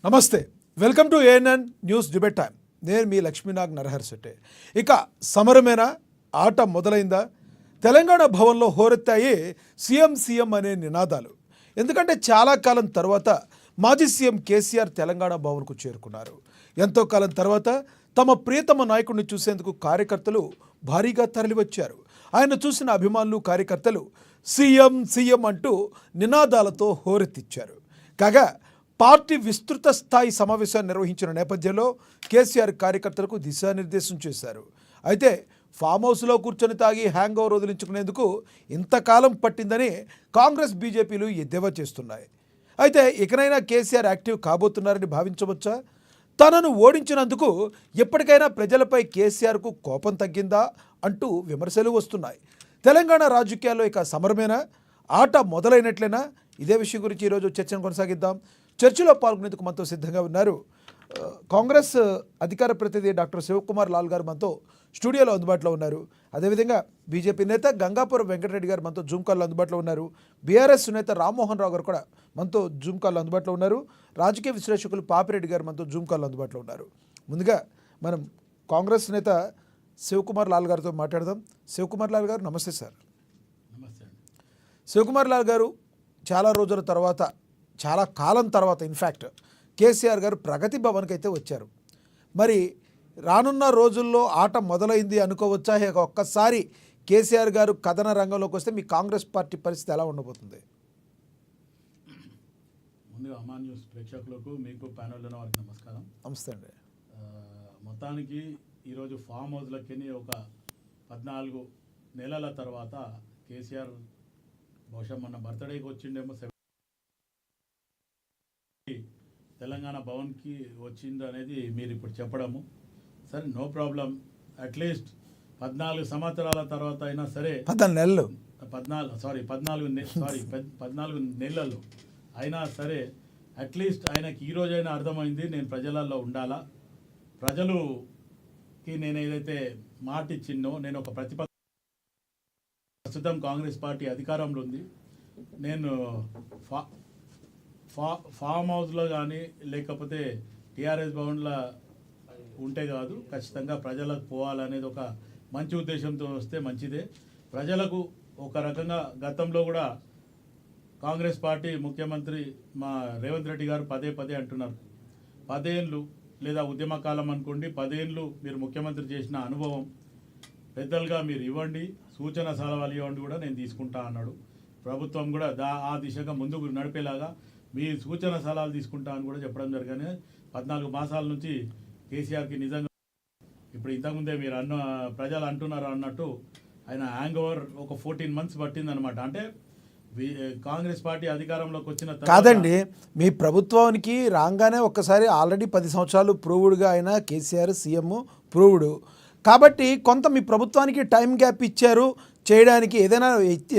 నమస్తే, welcome to ANN news debate time. నేను మీ లక్ష్మీనాగ్ నరహర్ శెట్టి. ఇక సమరమేనా, ఆట మొదలైందా? తెలంగాణ భవన్లో హోరెత్తాయి సీఎం అనే నినాదాలు. ఎందుకంటే చాలా కాలం తర్వాత మాజీ సీఎం కేసీఆర్ తెలంగాణ భవన్కు చేరుకున్నారు. ఎంతో కాలం తర్వాత తమ ప్రియతమ నాయకుడిని చూసేందుకు కార్యకర్తలు భారీగా తరలివచ్చారు. ఆయన చూసిన అభిమానులు, కార్యకర్తలు సీఎం అంటూ నినాదాలతో హోరెత్తిచ్చారు. కాగా పార్టీ విస్తృత స్థాయి సమావేశాన్ని నిర్వహించిన నేపథ్యంలో కేసీఆర్ కార్యకర్తలకు దిశానిర్దేశం చేశారు. అయితే ఫామ్ హౌస్లో కూర్చొని తాగి హ్యాంగ్ ఓవర్ వదిలించుకునేందుకు ఇంతకాలం పట్టిందని కాంగ్రెస్, బీజేపీలు ఎద్దేవా చేస్తున్నాయి. అయితే ఇకనైనా కేసీఆర్ యాక్టివ్ కాబోతున్నారని భావించవచ్చా? తనను ఓడించినందుకు ఎప్పటికైనా ప్రజలపై కేసీఆర్కు కోపం తగ్గిందా అంటూ విమర్శలు వస్తున్నాయి. తెలంగాణ రాజకీయాల్లో ఇక సమరమేనా, ఆట మొదలైనట్లేనా? ఇదే విషయం గురించి ఈరోజు చర్చను కొనసాగిద్దాం. చర్చలో పాల్గొనేందుకు మనతో సిద్ధంగా ఉన్నారు కాంగ్రెస్ అధికార ప్రతినిధి డాక్టర్ శివకుమార్ లాల్ గారు మనతో స్టూడియోలో అందుబాటులో ఉన్నారు. అదేవిధంగా బీజేపీ నేత గంగాపురం వెంకటరెడ్డి గారు మనతో జూమ్ కాల్లో అందుబాటులో ఉన్నారు. బీఆర్ఎస్ నేత రామ్మోహన్ రావు గారు కూడా మనతో జూమ్ కాల్లో అందుబాటులో ఉన్నారు. రాజకీయ విశ్లేషకులు పాపిరెడ్డి గారు మనతో జూమ్ కాల్లో అందుబాటులో ఉన్నారు. ముందుగా మనం కాంగ్రెస్ నేత శివకుమార్ లాల్ గారితో మాట్లాడదాం. శివకుమార్ లాల్ గారు నమస్తే సార్. నమస్తే. శివకుమార్ లాల్ గారు, చాలా రోజుల తర్వాత, చాలా కాలం తర్వాత ఇన్ఫ్యాక్ట్ కేసీఆర్ గారు ప్రగతి భవన్కి అయితే వచ్చారు. మరి రానున్న రోజుల్లో ఆట మొదలైంది అనుకోవచ్చా? ఒక్కసారి కేసీఆర్ గారు కథన రంగంలోకి వస్తే మీ కాంగ్రెస్ పార్టీ పరిస్థితి ఎలా ఉండబోతుంది? ముందుగా అమా న్యూస్ ప్రేక్షకులకు, మీకు ప్యానెల్లో ఉన్న వారికి నమస్కారం. నమస్తే అండి. మొత్తానికి ఈరోజు ఫామ్ హౌస్లకి ఒక 14 నెలల తర్వాత కేసీఆర్ బహుశా మొన్న బర్త్డేకి వచ్చిండేమో, తెలంగాణ భవన్కి వచ్చింది అనేది మీరు ఇప్పుడు చెప్పడము సరే, నో ప్రాబ్లం. అట్లీస్ట్ 14 సంవత్సరాల తర్వాత అయినా సరే, 14 నెలలు అయినా సరే, అట్లీస్ట్ ఆయనకి ఈరోజైనా అర్థమైంది నేను ప్రజలలో ఉండాలా, ప్రజలుకి నేను ఏదైతే మాట ఇచ్చిన్నో, నేను ఒక ప్రతిపక్ష, ప్రస్తుతం కాంగ్రెస్ పార్టీ అధికారంలో ఉంది, నేను ఫామ్ హౌస్లో కానీ లేకపోతే టీఆర్ఎస్ భవన్లో ఉంటే కాదు, ఖచ్చితంగా ప్రజలకు పోవాలనేది ఒక మంచి ఉద్దేశంతో వస్తే మంచిదే. ప్రజలకు ఒక రకంగా గతంలో కూడా కాంగ్రెస్ పార్టీ ముఖ్యమంత్రి మా రేవంత్ రెడ్డి గారు పదే అంటున్నారు, 10 ఏళ్ళు లేదా ఉద్యమకాలం అనుకోండి, 10 ఏళ్ళు మీరు ముఖ్యమంత్రి చేసిన అనుభవం పెద్దలుగా మీరు ఇవ్వండి, సూచన సలహాలు ఇవ్వండి, కూడా నేను తీసుకుంటా అన్నాడు. ప్రభుత్వం కూడా ఆ దిశగా ముందుకు నడిపేలాగా మీ సూచన సలహాలు తీసుకుంటా అని కూడా చెప్పడం జరిగానే 14 మాసాల నుంచి కేసీఆర్కి నిజంగా ఇప్పుడు ఇంతకుముందే మీరు ప్రజలు అంటున్నారు అన్నట్టు ఆయన హ్యాంగ్ ఓవర్ ఒక 14 మంత్స్ పట్టిందనమాట. అంటే కాంగ్రెస్ పార్టీ అధికారంలోకి వచ్చిన కాదండి, మీ ప్రభుత్వానికి రాగానే ఒక్కసారి ఆల్రెడీ 10 సంవత్సరాలు ప్రూవ్డ్గా ఆయన కేసీఆర్ సీఎం ప్రూవ్డ్ కాబట్టి కొంత మీ ప్రభుత్వానికి టైం గ్యాప్ ఇచ్చారు చేయడానికి. ఏదైనా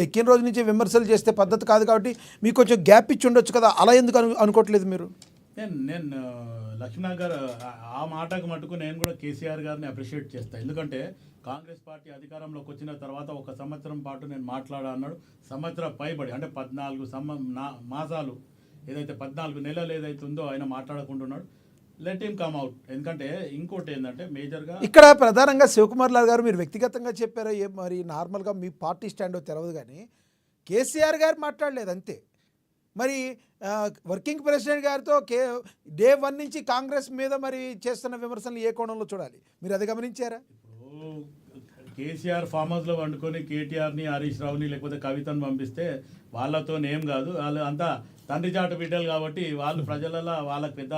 ఎక్కిన రోజు నుంచి విమర్శలు చేస్తే పద్ధతి కాదు కాబట్టి మీకు కొంచెం గ్యాప్ ఇచ్చి ఉండొచ్చు కదా, అలా ఎందుకు అనుకోవట్లేదు మీరు? నేను లక్ష్మీనాథ్ గారు ఆ మాటకు మటుకు నేను కూడా కేసీఆర్ గారిని అప్రిషియేట్ చేస్తాను. ఎందుకంటే కాంగ్రెస్ పార్టీ అధికారంలోకి వచ్చిన తర్వాత 1 సంవత్సరం పాటు నేను మాట్లాడా అన్నాడు. సంవత్సరం పైబడి అంటే 14 మాసాలు ఏదైతే 14 నెలలు ఏదైతే ఉందో ఆయన మాట్లాడకుంటున్నాడు. Let him come out. ఎందుకంటే ఇంకోటి ఏంటంటే మేజర్గా ఇక్కడ ప్రధానంగా శివకుమార్ లాల్ గారు మీరు వ్యక్తిగతంగా చెప్పారా, మరి నార్మల్గా మీ పార్టీ స్టాండ్ తెలవదు, కానీ కేసీఆర్ గారు మాట్లాడలేదు అంతే. మరి వర్కింగ్ ప్రెసిడెంట్ గారితో డే 1 నుంచి కాంగ్రెస్ మీద మరి చేస్తున్న విమర్శలు ఏ కోణంలో చూడాలి, మీరు అది గమనించారా? ఇప్పుడు కేసీఆర్ ఫామ్ హౌస్లో వండుకొని కేటీఆర్ని, హరీష్ రావుని లేకపోతే కవితను పంపిస్తే వాళ్ళతో ఏం కాదు, వాళ్ళు అంతా తండ్రి చాటు బిడ్డలు కాబట్టి వాళ్ళు ప్రజలలో వాళ్ళకి పెద్ద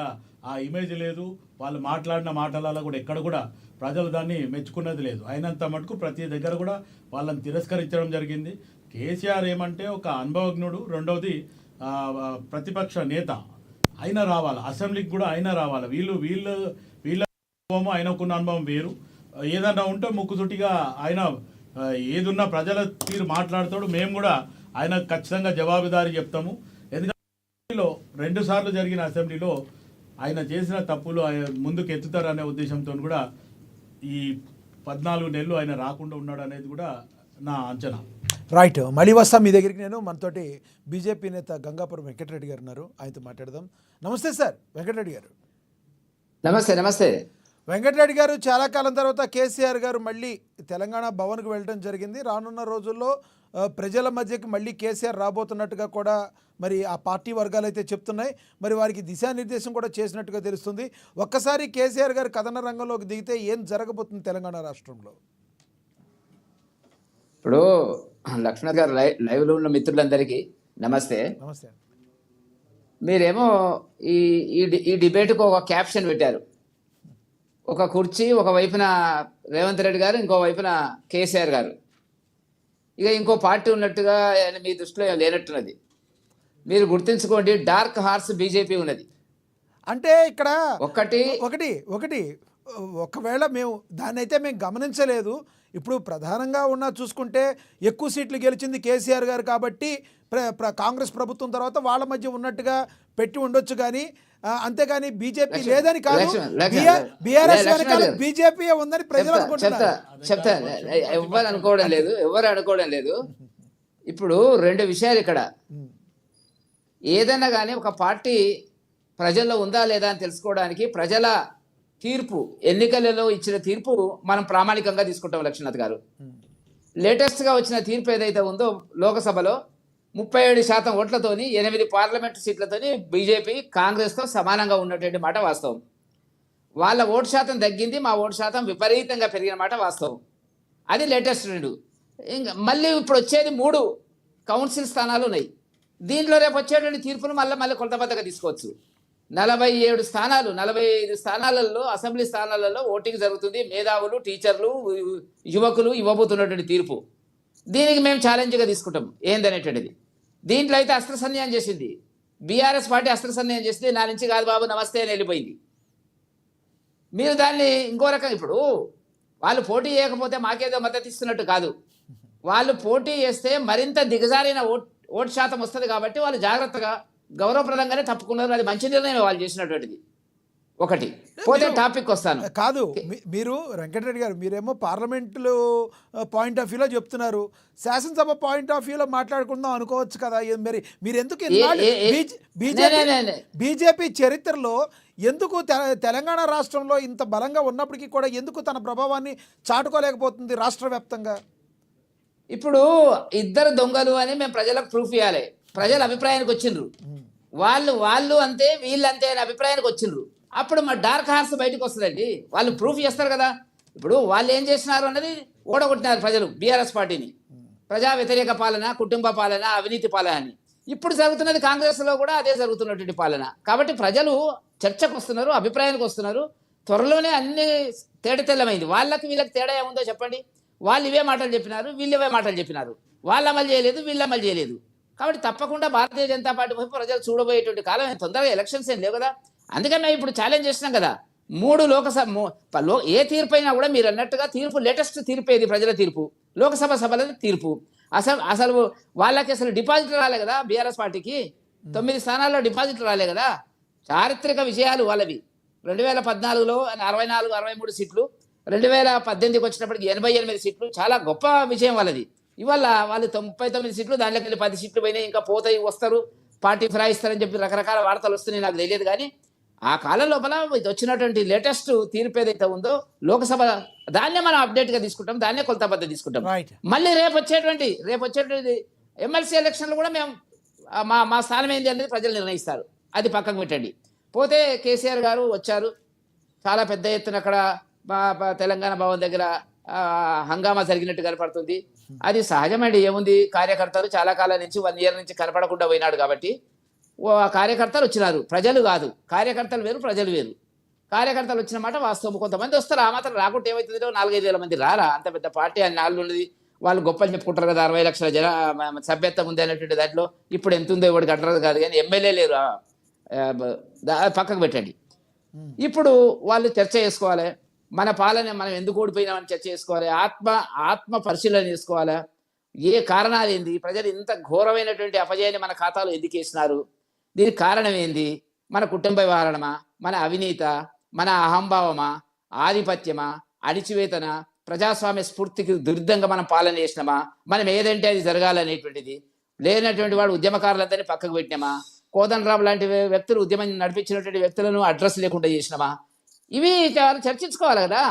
ఆ ఇమేజ్ లేదు. వాళ్ళు మాట్లాడిన మాటలలో కూడా ఎక్కడ కూడా ప్రజలు దాన్ని మెచ్చుకున్నది లేదు. అయినంత మటుకు ప్రతి దగ్గర కూడా వాళ్ళని తిరస్కరించడం జరిగింది. కేసీఆర్ ఏమంటే ఒక అనుభవజ్ఞుడు, రెండవది ప్రతిపక్ష నేత అయినా రావాలి, అసెంబ్లీకి కూడా అయినా రావాలి. వీళ్ళ అనుభవం, ఆయనకున్న అనుభవం వేరు. ఏదన్నా ఉంటే ముక్కుతుటిగా ఆయన ఏదున్నా ప్రజల తీరు మాట్లాడతాడు. మేము కూడా ఆయన ఖచ్చితంగా జవాబుదారీ చెప్తాము. ఎందుకంటే 2 సార్లు జరిగిన అసెంబ్లీలో ఆయన చేసిన తప్పులు ముందుకు ఎత్తుతారనే ఉద్దేశంతో కూడా ఈ 14 నెలలు ఆయన రాకుండా ఉన్నాడు అనేది కూడా నా అంచనా. రైట్, మళ్ళీ వస్తాం మీ దగ్గరికి. నేను మనతోటి బీజేపీ నేత గంగాపురం వెంకటరెడ్డి గారు ఉన్నారు, ఆయనతో మాట్లాడదాం. నమస్తే సార్ వెంకటరెడ్డి గారు. నమస్తే నమస్తే. వెంకటరెడ్డి గారు, చాలా కాలం తర్వాత కేసీఆర్ గారు మళ్ళీ తెలంగాణ భవన్కు వెళ్ళడం జరిగింది. రానున్న రోజుల్లో ప్రజల మధ్యకి మళ్ళీ కేసీఆర్ రాబోతున్నట్టుగా కూడా మరి ఆ పార్టీ వర్గాలు అయితే చెప్తున్నాయి. మరి వారికి దిశానిర్దేశం కూడా చేసినట్టుగా తెలుస్తుంది. ఒక్కసారి కేసీఆర్ గారు కథన రంగంలోకి దిగితే ఏం జరగబోతుంది తెలంగాణ రాష్ట్రంలో? ఇప్పుడు లక్ష్మణ్ గారు లైవ్లో ఉన్న మిత్రులందరికీ నమస్తే. నమస్తే. మీరేమో ఈ ఈ డిబేట్కు ఒక క్యాప్షన్ పెట్టారు. ఒక కుర్చీ ఒక వైపున రేవంత్ రెడ్డి గారు, ఇంకో వైపున కేసీఆర్ గారు. ఇక ఇంకో పార్టీ ఉన్నట్టుగా మీ దృష్టిలో ఏం లేనట్టున్నది. మీరు గుర్తుంచుకోండి, డార్క్ హార్స్ బీజేపీ ఉన్నది. అంటే ఇక్కడ ఒకటి ఒకటి ఒకటి ఒకవేళ మేము దాన్ని అయితే మేము గమనించలేదు. ఇప్పుడు ప్రధానంగా ఉన్న చూసుకుంటే ఎక్కువ సీట్లు గెలిచింది కేసీఆర్ గారు కాబట్టి కాంగ్రెస్ ప్రభుత్వం తర్వాత వాళ్ళ మధ్య ఉన్నట్టుగా పెట్టి ఉండొచ్చు, కానీ అంతేగాని బీజేపీ లేదని కాదు, బీఆర్ఎస్ వెనకాల బీజేపీ ఉందని ప్రజలు అనుకుంటున్నారు. చెప్తా ఎవరు అనుకోవడం లేదు. ఇప్పుడు రెండు విషయాలు ఇక్కడ. ఏదైనా కానీ ఒక పార్టీ ప్రజల్లో ఉందా లేదా అని తెలుసుకోవడానికి ప్రజల తీర్పు, ఎన్నికలలో ఇచ్చిన తీర్పు మనం ప్రామాణికంగా తీసుకుంటాం. లక్ష్మీనాథ్ గారు, లేటెస్ట్గా వచ్చిన తీర్పు ఏదైతే ఉందో లోకసభలో 37% ఓట్లతోని 8 పార్లమెంటు సీట్లతోని బీజేపీ కాంగ్రెస్తో సమానంగా ఉన్నటువంటి మాట వాస్తవం. వాళ్ళ ఓటు శాతం తగ్గింది, మా ఓటు శాతం విపరీతంగా పెరిగిన మాట వాస్తవం. అది లేటెస్ట్ రెండు. ఇంకా మళ్ళీ ఇప్పుడు వచ్చేది 3 కౌన్సిల్ స్థానాలు ఉన్నాయి. దీంట్లో రేపు వచ్చేటువంటి తీర్పును మళ్ళీ కొలతబద్దగా తీసుకోవచ్చు. 47 స్థానాలు, 45 స్థానాలలో అసెంబ్లీ స్థానాలలో ఓటింగ్ జరుగుతుంది. మేధావులు, టీచర్లు, యువకులు ఇవ్వబోతున్నటువంటి తీర్పు. దీనికి మేము ఛాలెంజ్గా తీసుకుంటాం ఏందనేటువంటిది. దీంట్లో అయితే అస్త్రసన్యాయం చేసింది బీఆర్ఎస్ పార్టీ, అస్త్రసన్యాయం చేసింది. నా నుంచి కాదు బాబు నమస్తే అని వెళ్ళిపోయింది. మీరు దాన్ని ఇంకో రకం, ఇప్పుడు వాళ్ళు పోటీ చేయకపోతే మాకేదో మద్దతు ఇస్తున్నట్టు కాదు. వాళ్ళు పోటీ చేస్తే మరింత దిగజారిన ఓటు శాతం వస్తుంది కాబట్టి వాళ్ళు జాగ్రత్తగా గౌరవప్రదంగానే తప్పుకున్నారు. అది మంచి నిర్ణయం వాళ్ళు చేసినటువంటిది. ఒకటి పోతే టాపిక్ వస్తాను. కాదు, మీరు వెంకటరెడ్డి గారు మీరేమో పార్లమెంట్లో పాయింట్ ఆఫ్ వ్యూలో చెప్తున్నారు, శాసనసభ పాయింట్ ఆఫ్ వ్యూలో మాట్లాడుకుందాం అనుకోవచ్చు కదా. మరి మీరు ఎందుకు బీజేపీ చరిత్రలో ఎందుకు తెలంగాణ రాష్ట్రంలో ఇంత బలంగా ఉన్నప్పటికీ కూడా ఎందుకు తన ప్రభావాన్ని చాటుకోలేకపోతుంది రాష్ట్ర వ్యాప్తంగా? ఇప్పుడు ఇద్దరు దొంగలు అని మేము ప్రజలకు ప్రూఫ్ ఇవ్వాలి. ప్రజల అభిప్రాయానికి వచ్చిండ్రు. వాళ్ళు అంతే వీళ్ళంతే అనే అభిప్రాయానికి వచ్చిండ్రు. అప్పుడు మా డార్క్ హార్స్ బయటకు వస్తుందండి. వాళ్ళు ప్రూఫ్ చేస్తారు కదా. ఇప్పుడు వాళ్ళు ఏం చేసినారు అన్నది ఓడగొట్టినారు ప్రజలు బీఆర్ఎస్ పార్టీని. ప్రజా వ్యతిరేక పాలన, కుటుంబ పాలన, అవినీతి పాలన అని. ఇప్పుడు జరుగుతున్నది కాంగ్రెస్లో కూడా అదే జరుగుతున్నటువంటి పాలన. కాబట్టి ప్రజలు చర్చకు వస్తున్నారు, అభిప్రాయానికి వస్తున్నారు. త్వరలోనే అన్ని తేటతెల్లమైంది. వాళ్ళకి వీళ్ళకి తేడా ఏముందో చెప్పండి. వాళ్ళు ఇవే మాటలు చెప్పినారు, వీళ్ళు ఇవే మాటలు చెప్పినారు. వాళ్ళు అమలు చేయలేదు, వీళ్ళు అమలు చేయలేదు. కాబట్టి తప్పకుండా భారతీయ జనతా పార్టీ వైపు ప్రజలు చూడబోయేటువంటి కాలం తొందరగా ఎలక్షన్స్ ఏం లేవు కదా. అందుకని మేము ఇప్పుడు ఛాలెంజ్ చేసినాం కదా. 3 లోకసభ ఏ తీర్పు అయినా కూడా మీరు అన్నట్టుగా తీర్పు, లేటెస్ట్ తీర్పు ఏది? ప్రజల తీర్పు, లోకసభ సభల తీర్పు. అసలు వాళ్ళకి అసలు డిపాజిట్లు రాలే కదా. బీఆర్ఎస్ పార్టీకి 9 స్థానాల్లో డిపాజిట్లు రాలే కదా. చారిత్రక విజయాలు వాళ్ళవి. 2014లో 64, 63 సీట్లు, 2018కి వచ్చినప్పటికి 88 సీట్లు. చాలా గొప్ప విజయం వాళ్ళది. ఇవాళ వాళ్ళు 39 సీట్లు, దాంట్లోకి వెళ్ళి 10 సీట్లు పోయినాయి. ఇంకా పోతాయి, వస్తారు, పార్టీ ఫిరాయిస్తారని చెప్పి రకరకాల వార్తలు వస్తున్నాయి. నాకు తెలియదు, కానీ ఆ కాలం లోపల వచ్చినటువంటి లేటెస్ట్ తీర్పు ఏదైతే ఉందో లోకసభ, దాన్నే మనం అప్డేట్గా తీసుకుంటాం, దాన్నే కొలతబద్ద తీసుకుంటాం. మళ్ళీ రేపు వచ్చేటువంటి ఎమ్మెల్సీ ఎలక్షన్లు కూడా మేము మా స్థానం ఏంటి అనేది ప్రజలు నిర్ణయిస్తారు. అది పక్కకు పెట్టండి. పోతే కేసీఆర్ గారు వచ్చారు, చాలా పెద్ద ఎత్తున అక్కడ తెలంగాణ భవన్ దగ్గర హంగామా జరిగినట్టు కనపడుతుంది. అది సహజమండి, ఏముంది. కార్యకర్తలు చాలా కాలం నుంచి 1 year నుంచి కనపడకుండా పోయినాడు కాబట్టి కార్యకర్తలు వచ్చినారు, ప్రజలు కాదు. కార్యకర్తలు వేరు, ప్రజలు వేరు. కార్యకర్తలు వచ్చిన మాట వాస్తవం. కొంతమంది వస్తారు, ఆ మాత్రం రాకుంటే ఏమవుతుందో 4-5 వేల మంది రారా? అంత పెద్ద పార్టీ అని నాళ్ళు ఉన్నది. వాళ్ళు గొప్పలు చెప్పుకుంటారు కదా, 60 లక్షల సభ్యత్వం ఉంది అనేటువంటి దాంట్లో. ఇప్పుడు ఎంత ఉందో ఇవాడికి అంటారు కాదు, కానీ ఎమ్మెల్యే లేరు, పక్కకు పెట్టండి. ఇప్పుడు వాళ్ళు చర్చ చేసుకోవాలి. మన పాలన మనం ఎందుకు ఓడిపోయినామని చర్చ చేసుకోవాలి. ఆత్మ పరిశీలన చేసుకోవాలి. ఏ కారణాలు ఏంది? ప్రజలు ఇంత ఘోరమైనటువంటి అపజయాన్ని మన ఖాతాలో ఎందుకు వేసినారు? దీనికి కారణం ఏంది? మన కుటుంబ వ్యవహారమా, మన అవినీత, మన అహంభావమా, ఆధిపత్యమా, అణిచివేతన, ప్రజాస్వామ్య స్ఫూర్తికి విరుద్ధంగా మనం పాలన చేసినామా, మనం ఏదంటే అది జరగాలనేటువంటిది లేనటువంటి వాడు ఉద్యమకారులందరినీ పక్కకు పెట్టినామా, కోదండరాం లాంటి వ్యక్తులు ఉద్యమం నడిపించినటువంటి వ్యక్తులను అడ్రస్ లేకుండా చేసినామా, ఇవి చర్చించుకోవాలి కదా.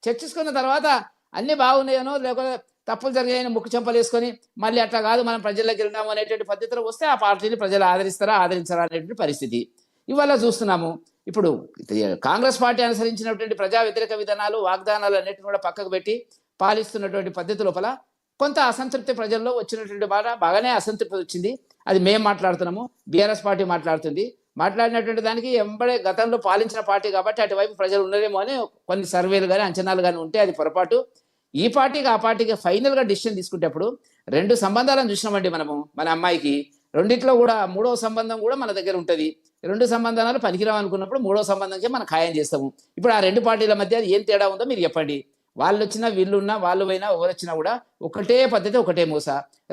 చర్చించుకున్న తర్వాత అన్ని బాగున్నాయనో లేకపోతే తప్పులు జరిగాయని ముక్కు చెంపలు వేసుకొని మళ్ళీ అట్లా కాదు మనం ప్రజల్లోకి వెళ్దాము అనేటువంటి పద్ధతిలో వస్తే ఆ పార్టీని ప్రజలు ఆదరిస్తారా ఆదరించారా అనేటువంటి పరిస్థితి ఇవాళ చూస్తున్నాము. ఇప్పుడు కాంగ్రెస్ పార్టీ అనుసరించినటువంటి ప్రజా వ్యతిరేక విధానాలు వాగ్దానాలు అన్నిటిని కూడా పక్కకు పెట్టి పాలిస్తున్నటువంటి పద్ధతి లోపల కొంత అసంతృప్తి ప్రజల్లో వచ్చినటువంటి బాగానే అసంతృప్తి వచ్చింది. అది మేము మాట్లాడుతున్నాము, బీఆర్ఎస్ పార్టీ మాట్లాడుతుంది. మాట్లాడినటువంటి దానికి ఎంబడే గతంలో పాలించిన పార్టీ కాబట్టి అటువైపు ప్రజలు ఉండరేమో అని కొన్ని సర్వేలు కానీ అంచనాలు కానీ ఉంటే అది పొరపాటు. ఈ పార్టీకి ఆ పార్టీకి ఫైనల్గా డిసిషన్ తీసుకునేటప్పుడు 2 సంబంధాలను చూసినామండి మనము. మన అమ్మాయికి రెండిట్లో కూడా 3వ సంబంధం కూడా మన దగ్గర ఉంటుంది. 2 సంబంధాలు పనికిరావు అనుకున్నప్పుడు 3వ సంబంధంకే మనం ఖాయం చేస్తాము. ఇప్పుడు ఆ 2 పార్టీల మధ్య ఏం తేడా ఉందో మీరు చెప్పండి. వాళ్ళు వచ్చినా వీళ్ళున్నా వాళ్ళు పోయినా ఎవరు వచ్చినా కూడా ఒకటే పద్ధతి ఒకటే మూస.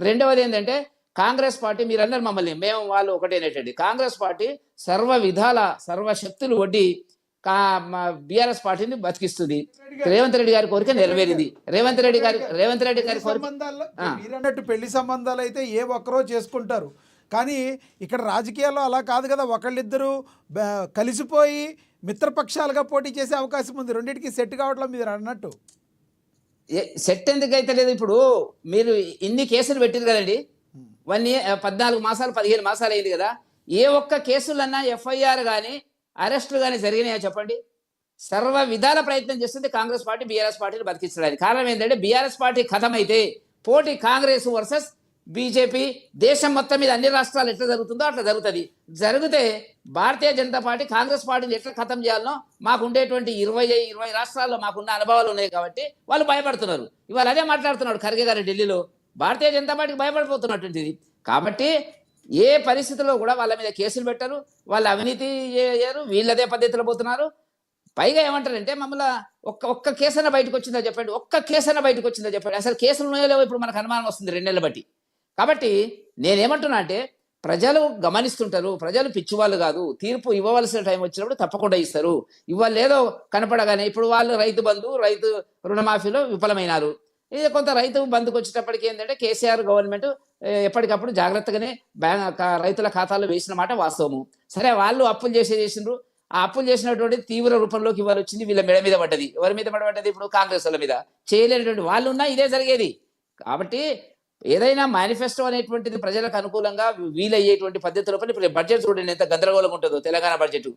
రెండవది ఏంటంటే కాంగ్రెస్ పార్టీ మీరు అన్నారు మమ్మల్ని మేము వాళ్ళు ఒకటేనేటండి. కాంగ్రెస్ పార్టీ సర్వ విధాల సర్వశక్తులు వడ్డీ బీఆర్ఎస్ పార్టీని బతికిస్తుంది. రేవంత్ రెడ్డి గారి కోరిక నెరవేరింది. రేవంత్ రెడ్డి గారి మీరన్నట్టు పెళ్లి సంబంధాలు అయితే ఏ ఒక్కరో చేసుకుంటారు, కానీ ఇక్కడ రాజకీయాల్లో అలా కాదు కదా. ఒకళ్ళిద్దరూ కలిసిపోయి మిత్రపక్షాలుగా పోటీ చేసే అవకాశం ఉంది. రెండింటికి సెట్ కావట్లేదు మీరు అన్నట్టు. సెట్ ఎందుకైతే లేదు? ఇప్పుడు మీరు ఇన్ని కేసులు పెట్టింది కదండి, 14 మాసాలు 15 మాసాలు అయింది కదా. ఏ ఒక్క కేసులన్నా ఎఫ్ఐఆర్ కానీ అరెస్టులు కానీ జరిగినాయా చెప్పండి? సర్వ విధాల ప్రయత్నం చేస్తుంది కాంగ్రెస్ పార్టీ బీఆర్ఎస్ పార్టీని బతికించడానికి. కారణం ఏంటంటే బీఆర్ఎస్ పార్టీ ఖతమైతే పోటీ కాంగ్రెస్ వర్సెస్ బీజేపీ దేశం మొత్తం మీద అన్ని రాష్ట్రాలు ఎట్లా జరుగుతుందో అట్లా జరుగుతుంది. జరిగితే భారతీయ జనతా పార్టీ కాంగ్రెస్ పార్టీని ఎట్లా ఖతం చేయాలనో మాకు ఉండేటువంటి 20 రాష్ట్రాల్లో మాకున్న అనుభవాలు ఉన్నాయి కాబట్టి వాళ్ళు భయపడుతున్నారు. ఇవాళ అదే మాట్లాడుతున్నాడు ఖర్గే గారు ఢిల్లీలో. భారతీయ జనతా పార్టీకి భయపడిపోతున్నటువంటిది. కాబట్టి ఏ పరిస్థితుల్లో కూడా వాళ్ళ మీద కేసులు పెట్టరు, వాళ్ళు అవినీతి చేయరు, వీళ్ళదే పద్ధతిలో పోతున్నారు. పైగా ఏమంటారంటే మమ్మల్ని ఒక్క కేసైనా బయటకు వచ్చిందో చెప్పండి, ఒక్క కేసైనా బయటకు వచ్చిందో చెప్పండి. అసలు కేసులు ఉన్నాయో లేవో ఇప్పుడు మనకు అనుమానం వస్తుంది 2 నెలలు బట్టి. కాబట్టి నేనేమంటున్నా అంటే ప్రజలు గమనిస్తుంటారు, ప్రజలు పిచ్చివాళ్ళు కాదు. తీర్పు ఇవ్వవలసిన టైం వచ్చినప్పుడు తప్పకుండా ఇస్తారు. ఇవాళ ఏదో కనపడగానే ఇప్పుడు వాళ్ళు రైతు బంధు రైతు రుణమాఫీలో విఫలమైనారు. ఇది కొంత రైతు బంధుకు వచ్చేటప్పటికి ఏంటంటే కేసీఆర్ గవర్నమెంట్ ఎప్పటికప్పుడు జాగ్రత్తగానే రైతుల ఖాతాలో వేసిన మాట వాస్తవము. సరే వాళ్ళు అప్పులు చేసిండ్రు, ఆ అప్పులు చేసినటువంటి తీవ్ర రూపంలోకి ఇవాళ వచ్చింది వీళ్ళ మెడ మీద పడ్డది. ఎవరి మీద పడ్డది? ఇప్పుడు కాంగ్రెస్ వాళ్ళ మీద. చేయలేనటువంటి వాళ్ళు ఉన్నా ఇదే జరిగేది. కాబట్టి ఏదైనా మేనిఫెస్టో అనేటువంటిది ప్రజలకు అనుకూలంగా వీలయ్యేటువంటి పద్ధతి లోపల ఇప్పుడు బడ్జెట్ చూడండి ఎంత గందరగోళంగా ఉంటుందో. తెలంగాణ బడ్జెట్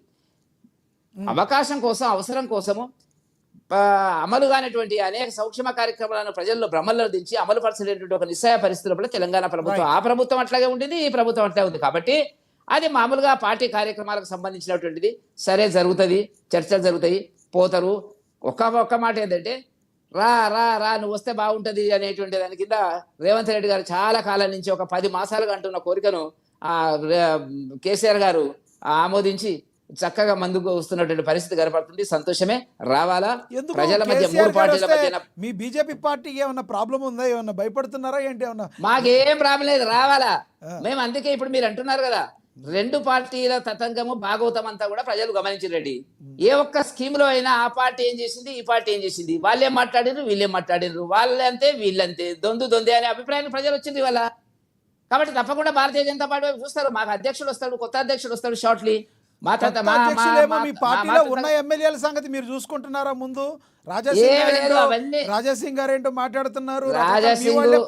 అవకాశం కోసం అవసరం కోసము అమలు కానిటువంటి అనేక సంక్షేమ కార్యక్రమాలను ప్రజల్లో భ్రమల్లో దించి అమలు పరచలేటువంటి ఒక నిస్సహాయ పరిస్థితుల్లో తెలంగాణ ప్రభుత్వం ఆ ప్రభుత్వం అట్లాగే ఉండింది, ఈ ప్రభుత్వం అట్లాగే ఉంది. కాబట్టి అది మామూలుగా పార్టీ కార్యక్రమాలకు సంబంధించినటువంటిది. సరే జరుగుతుంది, చర్చలు జరుగుతాయి, పోతారు. ఒక్క మాట ఏంటంటే రా రా రా నువ్వు వస్తే బాగుంటుంది అనేటువంటి దాని కింద రేవంత్ రెడ్డి గారు చాలా కాలం నుంచి ఒక 10 మాసాలుగా అంటున్న కోరికను కేసీఆర్ గారు ఆమోదించి చక్కగా ముందుకు వస్తున్నటువంటి పరిస్థితి కనపడుతుంది. సంతోషమే. రావాలా ప్రజల మధ్య 3 పార్టీల మధ్య. మీ బీజేపీ పార్టీకి ఏమన్నా ప్రాబ్లం ఉందా? ఏమన్నా భయపడుతున్నారా ఏంటి? ఏమన్నా మాకేం ప్రాబ్లం లేదు, రావాలా. మేము అందుకే ఇప్పుడు మీరు అంటున్నారు కదా 2 పార్టీల తతంగము భాగవతం అంతా కూడా ప్రజలు గమనించరండి. ఏ ఒక్క స్కీమ్ లో అయినా ఆ పార్టీ ఏం చేసింది, ఈ పార్టీ ఏం చేసింది, వాళ్ళేం మాట్లాడినారు, వీళ్ళేం మాట్లాడినారు, వాళ్ళంతే వీళ్ళంతే, దొందే అనే అభిప్రాయాన్ని ప్రజలు వచ్చింది ఇవాళ. కాబట్టి తప్పకుండా భారతీయ జనతా పార్టీ చూస్తారు. మాకు అధ్యక్షుడు వస్తాడు, కొత్త అధ్యక్షుడు వస్తాడు షార్ట్లీ. మీ పార్టీలో ఉన్న ఎమ్మెల్యేల సంగతి మీరు చూసుకుంటున్నారా? ముందు రాజాసింగ్ గారు ఏంటో మాట్లాడుతున్నారు,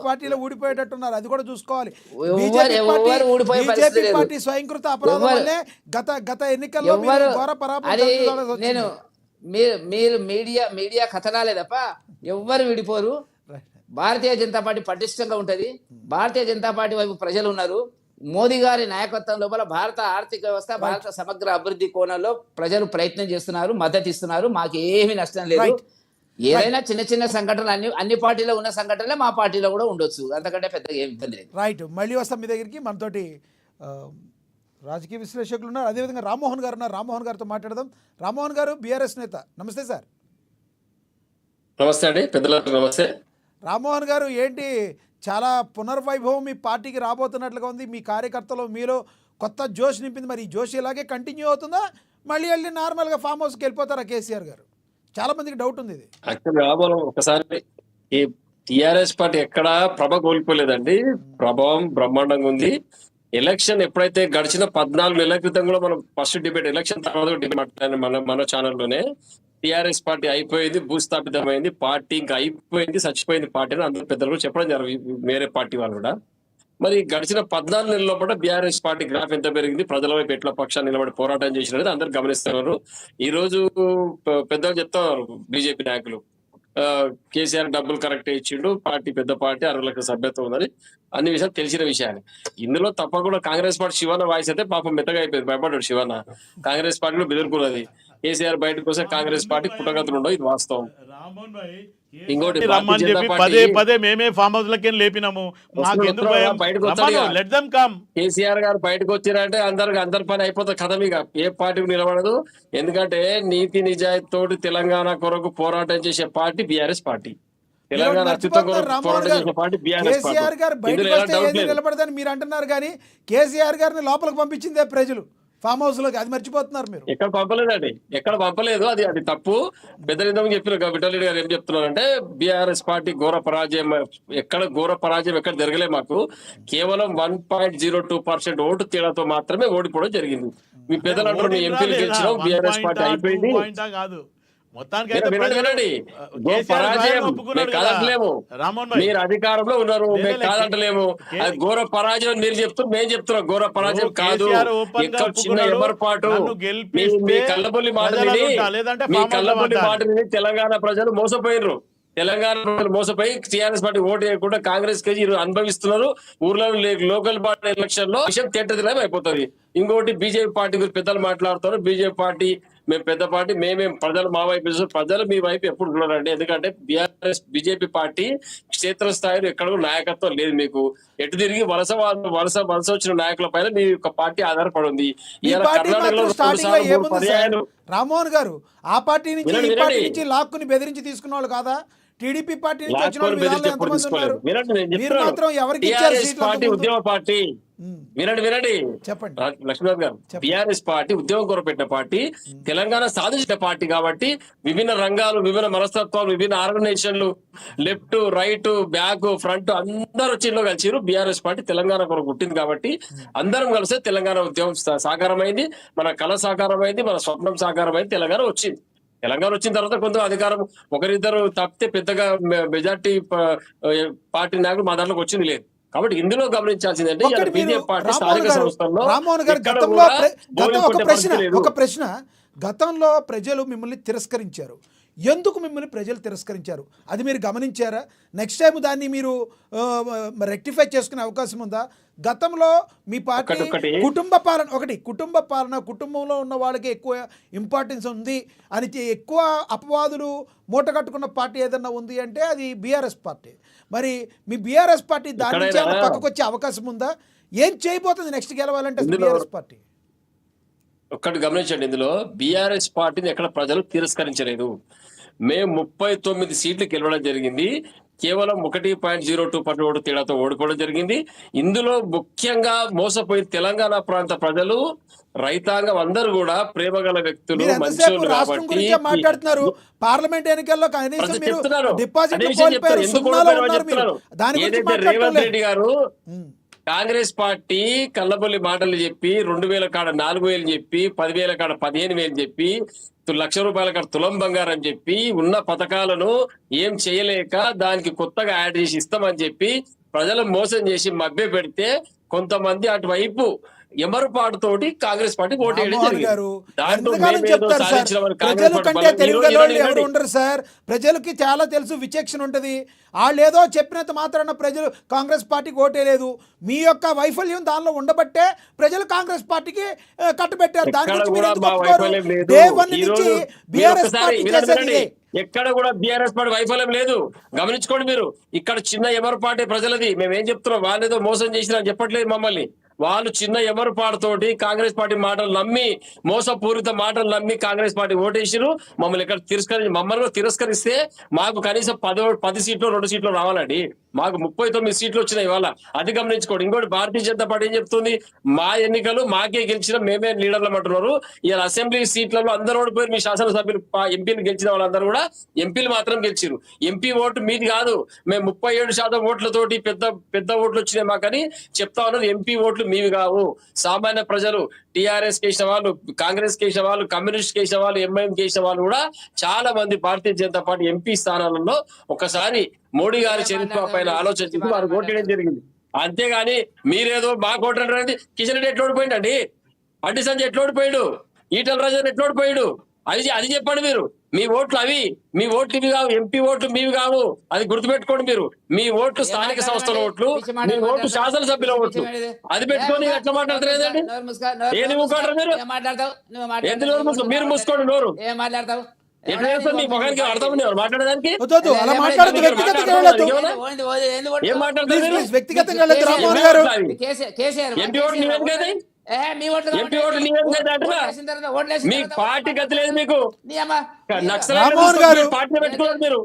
పార్టీలో ఊడిపోయేటట్టున్నారు, అది కూడా చూసుకోవాలి. బీజేపీ పార్టీ స్వయంకృత అపరాధం వల్లే గత ఎన్నికల్లో ఘోర పరాభవం. నేను మీరు మీడియా కథనాలే తప్ప ఎవ్వరు విడిపోరు. భారతీయ జనతా పార్టీ పటిష్టంగా ఉంటది. భారతీయ జనతా పార్టీ వైపు ప్రజలు ఉన్నారు. మోదీ గారి నాయకత్వం లోపల భారత ఆర్థిక వ్యవస్థ, భారత సమగ్ర అభివృద్ధి కోణంలో ప్రజలు ప్రయత్నం చేస్తున్నారు, మద్దతు ఇస్తున్నారు. మాకు ఏమీ నష్టం లేదు. ఏదైనా చిన్న సంఘటనలు అన్ని పార్టీలో ఉన్న సంఘటనలే మా పార్టీలో కూడా ఉండొచ్చు, అంతకంటే పెద్దగా ఏమి ఇబ్బంది లేదు. రైట్. మళ్ళీ వస్తాం మీ దగ్గరికి. మనతోటి రాజకీయ విశ్లేషకులు ఉన్నారు, అదేవిధంగా రామ్మోహన్ గారు ఉన్నారు. రామ్మోహన్ గారితో మాట్లాడదాం. రామ్మోహన్ గారు బీఆర్ఎస్ నేత, నమస్తే సార్. నమస్తే అండి పెద్దలకు నమస్తే. రామ్మోహన్ గారు, ఏంటి చాలా పునర్వైభవం మీ పార్టీకి రాబోతున్నట్లుగా ఉంది. మీ కార్యకర్తలు మీలో కొత్త జోష్ నింపింది. మరి ఈ జోష్ ఇలాగే కంటిన్యూ అవుతుందా? మళ్ళీ వెళ్ళి నార్మల్గా ఫామ్ హౌస్కి వెళ్ళిపోతారా కేసీఆర్ గారు? చాలా మందికి డౌట్ ఉంది ఇది. యాక్చువల్గా మనం ఒకసారి ఈ టిఆర్ఎస్ పార్టీ ఎక్కడ ప్రభ కోల్పోలేదండి. ప్రభావం బ్రహ్మాండంగా ఉంది. ఎలక్షన్ ఎప్పుడైతే గడిచిన 14 నెలల క్రితం కూడా మనం ఫస్ట్ డిబేట్ ఎలక్షన్ తర్వాత డిబేట్ మాట్లాడాను మన ఛానల్లోనే. టిఆర్ఎస్ పార్టీ అయిపోయింది, భూస్థాపితమైంది, పార్టీ ఇంకా అయిపోయింది, చచ్చిపోయింది పార్టీ అని అందరూ పెద్దలు కూడా చెప్పడం జరిగింది, వేరే పార్టీ వాళ్ళు కూడా. మరి గడిచిన 14 నెలల లోపల బీఆర్ఎస్ పార్టీ గ్రాఫ్ ఎంత పెరిగింది, ప్రజల వైపు ఎట్లా పక్షాన్ని నిలబడి పోరాటం చేసినది అందరు గమనిస్తున్నారు. ఈ రోజు పెద్దలు చెప్తున్నారు బీజేపీ నాయకులు, కేసీఆర్ డబ్బులు కరెక్ట్ ఇచ్చిండు, పార్టీ పెద్ద పార్టీ 60 లక్షల సభ్యత్వం ఉందని, అన్ని విషయాలు తెలిసిన విషయాలు. ఇందులో తప్పకుండా కాంగ్రెస్ పార్టీ శివన్న వాయిస్ అయితే పాపం మెత్తగా అయిపోయింది, భయపడ్డాడు శివన్న. కాంగ్రెస్ పార్టీలో బెదిరిపోయినది, కేసీఆర్ బయటకు వస్తే కాంగ్రెస్ పార్టీ పుట్టగతులు ఉండవు, ఇది వాస్తవం. రామ్మోహన్ భాయ్ ఇంకోటి రమ్మని చెప్పి పదే పదే మేమే ఫామ్ హౌస్ లకి లేపినాము. మాకు ఎందుకు భయం? బయటకు వచ్చాడు. Let them come. కేసీఆర్ గారు బయటకు వచ్చిరంటే అందరి పని అయిపోతుంది, కథ ఇక ఏ పార్టీకి నిలబడదు. ఎందుకంటే నీతి నిజాయితీ తోటి తెలంగాణ కొరకు పోరాటం చేసే పార్టీ బీఆర్ఎస్ పార్టీ. తెలంగాణ అస్తిత్వం కొరకు పోరాటం చేసే పార్టీ బీఆర్ఎస్ కేసీఆర్ గారు పార్టీ. ఇందులో బయటకు ఎలా వస్తే డౌట్ ఏది లేదు. నిలబడదని మీరు అంటున్నారు కానీ కేసీఆర్ గారిని లోపలికి పంపించిందే ప్రజలు ఫామ్ హౌస్ లోకి, అది మర్చిపోతున్నారు మీరు. ఎక్కడ పంపలేదండి, ఎక్కడ పంపలేదు. అది తప్పు. పెద్దలిందం చెప్పిన విఠలరెడ్డి గారు ఏం చెప్తున్నారంటే బీఆర్ఎస్ పార్టీ ఘోర పరాజయం, ఘోర పరాజయం ఎక్కడ జరగలే. మాకు కేవలం 1.02% ఓటు తేడాతో మాత్రమే ఓడిపోవడం జరిగింది. మీ పెద్దలు అంటారు మీ ఎంపీలు గెలిచినాం, బీఆర్ఎస్ పార్టీ అయిపోయింది. కాదు మొత్తానికి వినండి, పరాజయం మేము కాదంటలేము. మీరు అధికారంలో ఉన్నారు, మేము కాదంటలేము. అది ఘోర పరాజయం మీరు చెప్తున్నారు, మేము చెప్తున్నాం ఘోర పరాజయం కాదు. ఎక్కడ చిన్న ఎమర్పాటు మీ కళ్ళబొల్లి మాట విని, మీ కళ్ళబొల్లి మాట విని తెలంగాణ ప్రజలు మోసపోయినరు. తెలంగాణ ప్రజలు మోసపోయి టీఆర్ఎస్ పార్టీ ఓటు వేయకుండా కాంగ్రెస్ కి అనుభవిస్తున్నారు. ఊర్లో లోకల్ పార్టీ ఎలక్షన్ లో విషయం తేటదిలం అయిపోతుంది. ఇంకోటి బీజేపీ పార్టీ గురించి పెద్దలు మాట్లాడుతారు. బీజేపీ పార్టీ మేము పెద్ద పార్టీ, మేమేం ప్రజలు మా వైపు, ప్రజలు మీ వైపు ఎప్పుడు ఉన్నారండి. ఎందుకంటే బీజేపీ పార్టీ క్షేత్రస్థాయిలో ఎక్కడ నాయకత్వం లేదు. మీకు ఎటు తిరిగి వలస వచ్చిన నాయకుల పైన మీ యొక్క పార్టీ ఆధారపడి ఉంది. రామ్మోహన్ గారు ఆ పార్టీ నుంచి ఈ పార్టీ నుంచి లాక్కుని బెదిరించి తీసుకున్న వాళ్ళు కాదా? టీడీపీ పార్టీ నుంచి వచ్చిన వాళ్ళు ఎంతమంది ఉన్నారు? మీరు మాత్రం ఎవరికి ఇచ్చారు సీట్లు? ఉద్యమ పార్టీ. వినండి చెప్పండి లక్ష్మీనాథ్ గారు, బీఆర్ఎస్ పార్టీ ఉద్యమం కొరకు పెట్టిన పార్టీ, తెలంగాణ సాధించిన పార్టీ కాబట్టి విభిన్న రంగాలు, విభిన్న మనస్తత్వాలు, విభిన్న ఆర్గనైజేషన్లు, లెఫ్ట్ రైట్ బ్యాక్ ఫ్రంట్ అందరూ వచ్చి ఇంట్లో కలిసిరు. బీఆర్ఎస్ పార్టీ తెలంగాణ కొరకు పుట్టింది కాబట్టి అందరం కలిస్తే తెలంగాణ ఉద్యమం సాకారమైంది, మన కళ సాకారమైంది, మన స్వప్నం సాకారమైంది, తెలంగాణ వచ్చింది. తెలంగాణ వచ్చిన తర్వాత కొంత అధికారం ఒకరిద్దరు తప్పితే పెద్దగా మెజార్టీ పార్టీ నాయకులు మా దాంట్లోకి వచ్చింది లేదు. కాబట్టి ఇందులో గమనించాల్సిందంటే బీజేపీ పార్టీ స్థానిక సంస్థల్లో ఒక ప్రశ్న, గతంలో ప్రజలు మిమ్మల్ని తిరస్కరించారు, ఎందుకు మిమ్మల్ని ప్రజలు తిరస్కరించారు అది మీరు గమనించారా? నెక్స్ట్ టైం దాన్ని మీరు రెక్టిఫై చేసుకునే అవకాశం ఉందా? గతంలో మీ పార్టీ కుటుంబ పాలన, కుటుంబంలో ఉన్న వాళ్ళకి ఎక్కువ ఇంపార్టెన్స్ ఉంది అని ఎక్కువ అపవాదులు మూటగట్టుకున్న పార్టీ ఏదన్నా ఉంది అంటే అది బీఆర్ఎస్ పార్టీ. మరి మీ బీఆర్ఎస్ పార్టీ దాని నుంచి పక్కకు వచ్చే అవకాశం ఉందా? ఏం చేయబోతుంది నెక్స్ట్ గెలవాలంటే బీఆర్ఎస్ పార్టీ? ఒక్కటి గమనించండి, ఇందులో బీఆర్ఎస్ పార్టీని ఎక్కడ ప్రజలు తిరస్కరించలేదు. మేము 39 సీట్లు గెలవడం జరిగింది. కేవలం 1.02% ఓటు తేడాతో ఓడిపోవడం జరిగింది. ఇందులో ముఖ్యంగా మోసపోయి తెలంగాణ ప్రాంత ప్రజలు, రైతాంగం అందరూ కూడా ప్రేమగల వ్యక్తులు, మంచోళ్ళు కాబట్టి మాట్లాడుతున్నారు. పార్లమెంట్ ఎన్నికల్లో ఏదైతే రేవంత్ రెడ్డి గారు కాంగ్రెస్ పార్టీ కళ్ళబొల్లి మాటలు చెప్పి 2000 కాడ 4000 చెప్పి 10,000 కాడ 15,000 చెప్పి ₹1,00,000 కాడ తులం బంగారం చెప్పి ఉన్న పథకాలను ఏం చేయలేక దానికి కొత్తగా యాడ్ చేసి ఇస్తామని చెప్పి ప్రజలు మోసం చేసి మభ్య పెడితే కొంతమంది అటువైపు ఎమరుపాటుతోటి కాంగ్రేస్ పార్టీ ఓటు వేయడం ఉండరు సార్. ప్రజలకి చాలా తెలుసు, విచక్షణ ఉంటది. వాళ్ళు ఏదో చెప్పినంత మాత్రాన ప్రజలు కాంగ్రెస్ పార్టీకి ఓటేయలేదు. మీ యొక్క వైఫల్యం దానిలో ఉండబట్టే ప్రజలు కాంగ్రెస్ పార్టీకి కట్టుబెట్టారు. దాని గురించి మీరు ఎందుకు ఒప్పుకోరు? డే 1 నుంచి బీఆర్ఎస్ పార్టీ చేసేది ఎక్కడ కూడా బీఆర్ఎస్ పార్టీ వైఫల్యం లేదు. గమనించుకోండి మీరు. ఇక్కడ చిన్న ఎమరు పార్టీ ప్రజలది. మేమేం చెప్తున్నాం, వాళ్ళేదో మోసం చేసినా చెప్పట్లేదు మమ్మల్ని. వాళ్ళు చిన్న ఎమరుపాటుతోటి కాంగ్రెస్ పార్టీ మాటలు నమ్మి, మోసపూరిత మాటలు నమ్మి కాంగ్రెస్ పార్టీ ఓటేసిరు. మమ్మల్ని ఇక్కడ మమ్మల్ని తిరస్కరిస్తే మాకు కనీసం 10 సీట్లు 2 సీట్లు రావాలండి. మాకు 39 సీట్లు వచ్చినాయి ఇవాళ. అది గమనించుకోండి. ఇంకోటి భారతీయ జనతా పార్టీ ఏం చెప్తుంది, మా ఎన్నికలు మాకే గెలిచిన మేమే లీడర్లు అంటున్నారు. ఇలా అసెంబ్లీ సీట్లలో అందరూ ఓడిపోయారు. మీ శాసనసభ్యులు ఎంపీలు గెలిచిన వాళ్ళందరూ కూడా ఎంపీలు మాత్రం గెలిచారు. ఎంపీ ఓటు మీది కాదు. మేము 37% ఓట్లతోటి పెద్ద ఓట్లు వచ్చినాయి మాకని చెప్తా ఉన్నారు. ఎంపీ ఓట్లు మీవి కావు. సామాన్య ప్రజలు టీఆర్ఎస్ కేసిన వాళ్ళు, కాంగ్రెస్ కేసిన వాళ్ళు, కమ్యూనిస్ట్ కేసిన వాళ్ళు, ఎంఐఎం కేసిన వాళ్ళు కూడా చాలా మంది భారతీయ జనతా పార్టీ ఎంపీ స్థానాలలో ఒకసారి మోడీ గారి చరిత్ర పైన ఆలోచించి వారు ఓటేయడం జరిగింది. అంతేగాని మీరేదో మాకు ఓటండి. కిషన్ రెడ్డి ఎట్లా ఓడిపోయిందండి, బండి సంజయ్ ఎట్లా ఓడిపోయాడు, ఈటల రాజేందర్ ఎట్లా ఓడిపోయాడు, అది చెప్పండి మీరు. మీ ఓట్లు అవి, మీ ఓట్లు ఇవి కావు. ఎంపీ ఓట్లు మీవి కావు. అది గుర్తుపెట్టుకోండి మీరు. మీ ఓట్లు స్థానిక సంస్థల ఓట్లు, మీ ఓట్లు శాసనసభ్యుల ఓట్లు. అది పెట్టుకొని ఎట్లా మాట్లాడతారేదండి? ఏది మూసుకుంటారు మీరు? ఎందుకు మీరు మూసుకోండి నోరు. ఏం మాట్లాడతావు? ఎట్లా చేస్తారు? మీ మొహానికి అర్థం ఉంది మాట్లాడడానికి? వద్దు, అలా మాట్లాడద్దు, వ్యక్తిగతంగా వెళ్ళొద్దు. ఏం మాట్లాడతారు మీరు? వ్యక్తిగతంగా వెళ్ళొద్దు రామ్మోహన్ గారు. ఎంపీ ఓట్లు నీవేం కదా, ఎంపీ ఓట్లు నీవేం కదా అంటున్నా. మీ పార్టీ గతి లేదు మీకు. రామ్మోహన్ గారు పార్టీలో పెట్టుకున్నారు మీరు.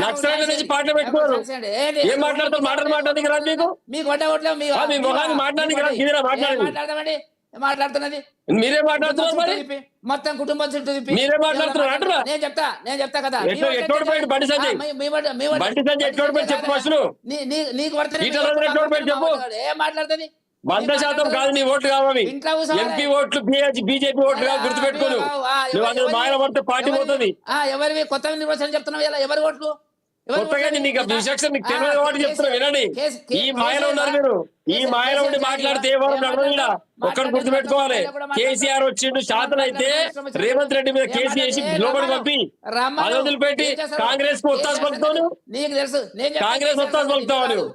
నక్సలైట్ల నుంచి పార్టీలో పెట్టుకున్నారు. ఏం మాట్లాడతారు? మాట్లాడడానికి రాదు మీకు. మీ మొహాన్ని మాట్లాడడానికి రాదు. ఇదేనా మాట్లాడేది? మాట్లాడుతున్నది మీరే మాట్లాడుతున్నారు. మరి మొత్తం కుటుంబం చుట్టూ మీరే మాట్లాడుతున్నారు అంటున్నా. నేను చెప్తా కదా. ఎట్లోడిపోయాడు బండి సంజయ్? బండి సంజయ్ ఎట్లోడిపోయి చెప్పు ఫస్ట్. నీకు ఎట్లోడిపోయాడు చెప్పు. ఏం మాట్లాడుతుంది? 100% కాదు నీ ఓట్లు కావాలి. ఎంపీ ఓట్లు బీజేపీ ఓట్లు కాదు, గుర్తుపెట్టుకోను. నువ్వు అందులో మాయలో పడితే పార్టీ పోతుంది. ఎవరివి కొత్త నిర్వచనం చెప్తున్నావు ఇలా? ఎవరి ఓట్లు? కొత్తగా నీకు విచక్షణ నీకు తెలియని వాటి చెప్తున్నా వినండి. ఈ మాయలో ఉన్నారు మీరు. ఈ మాయలో ఉండి మాట్లాడితే ఎవరు నడవదు. ఒక్కడు గుర్తుపెట్టుకోవాలి. కేసీఆర్ వచ్చిండు, శాతం అయితే రేవంత్ రెడ్డి మీద కేసు వేసి లోపలికి పంపి అది వదిలిపెట్టి కాంగ్రెస్ కు ఒత్తాసు పలుకుతావు. నీకు తెలుసు కాంగ్రెస్ ఒత్తాసు పలుకుతావు నువ్వు.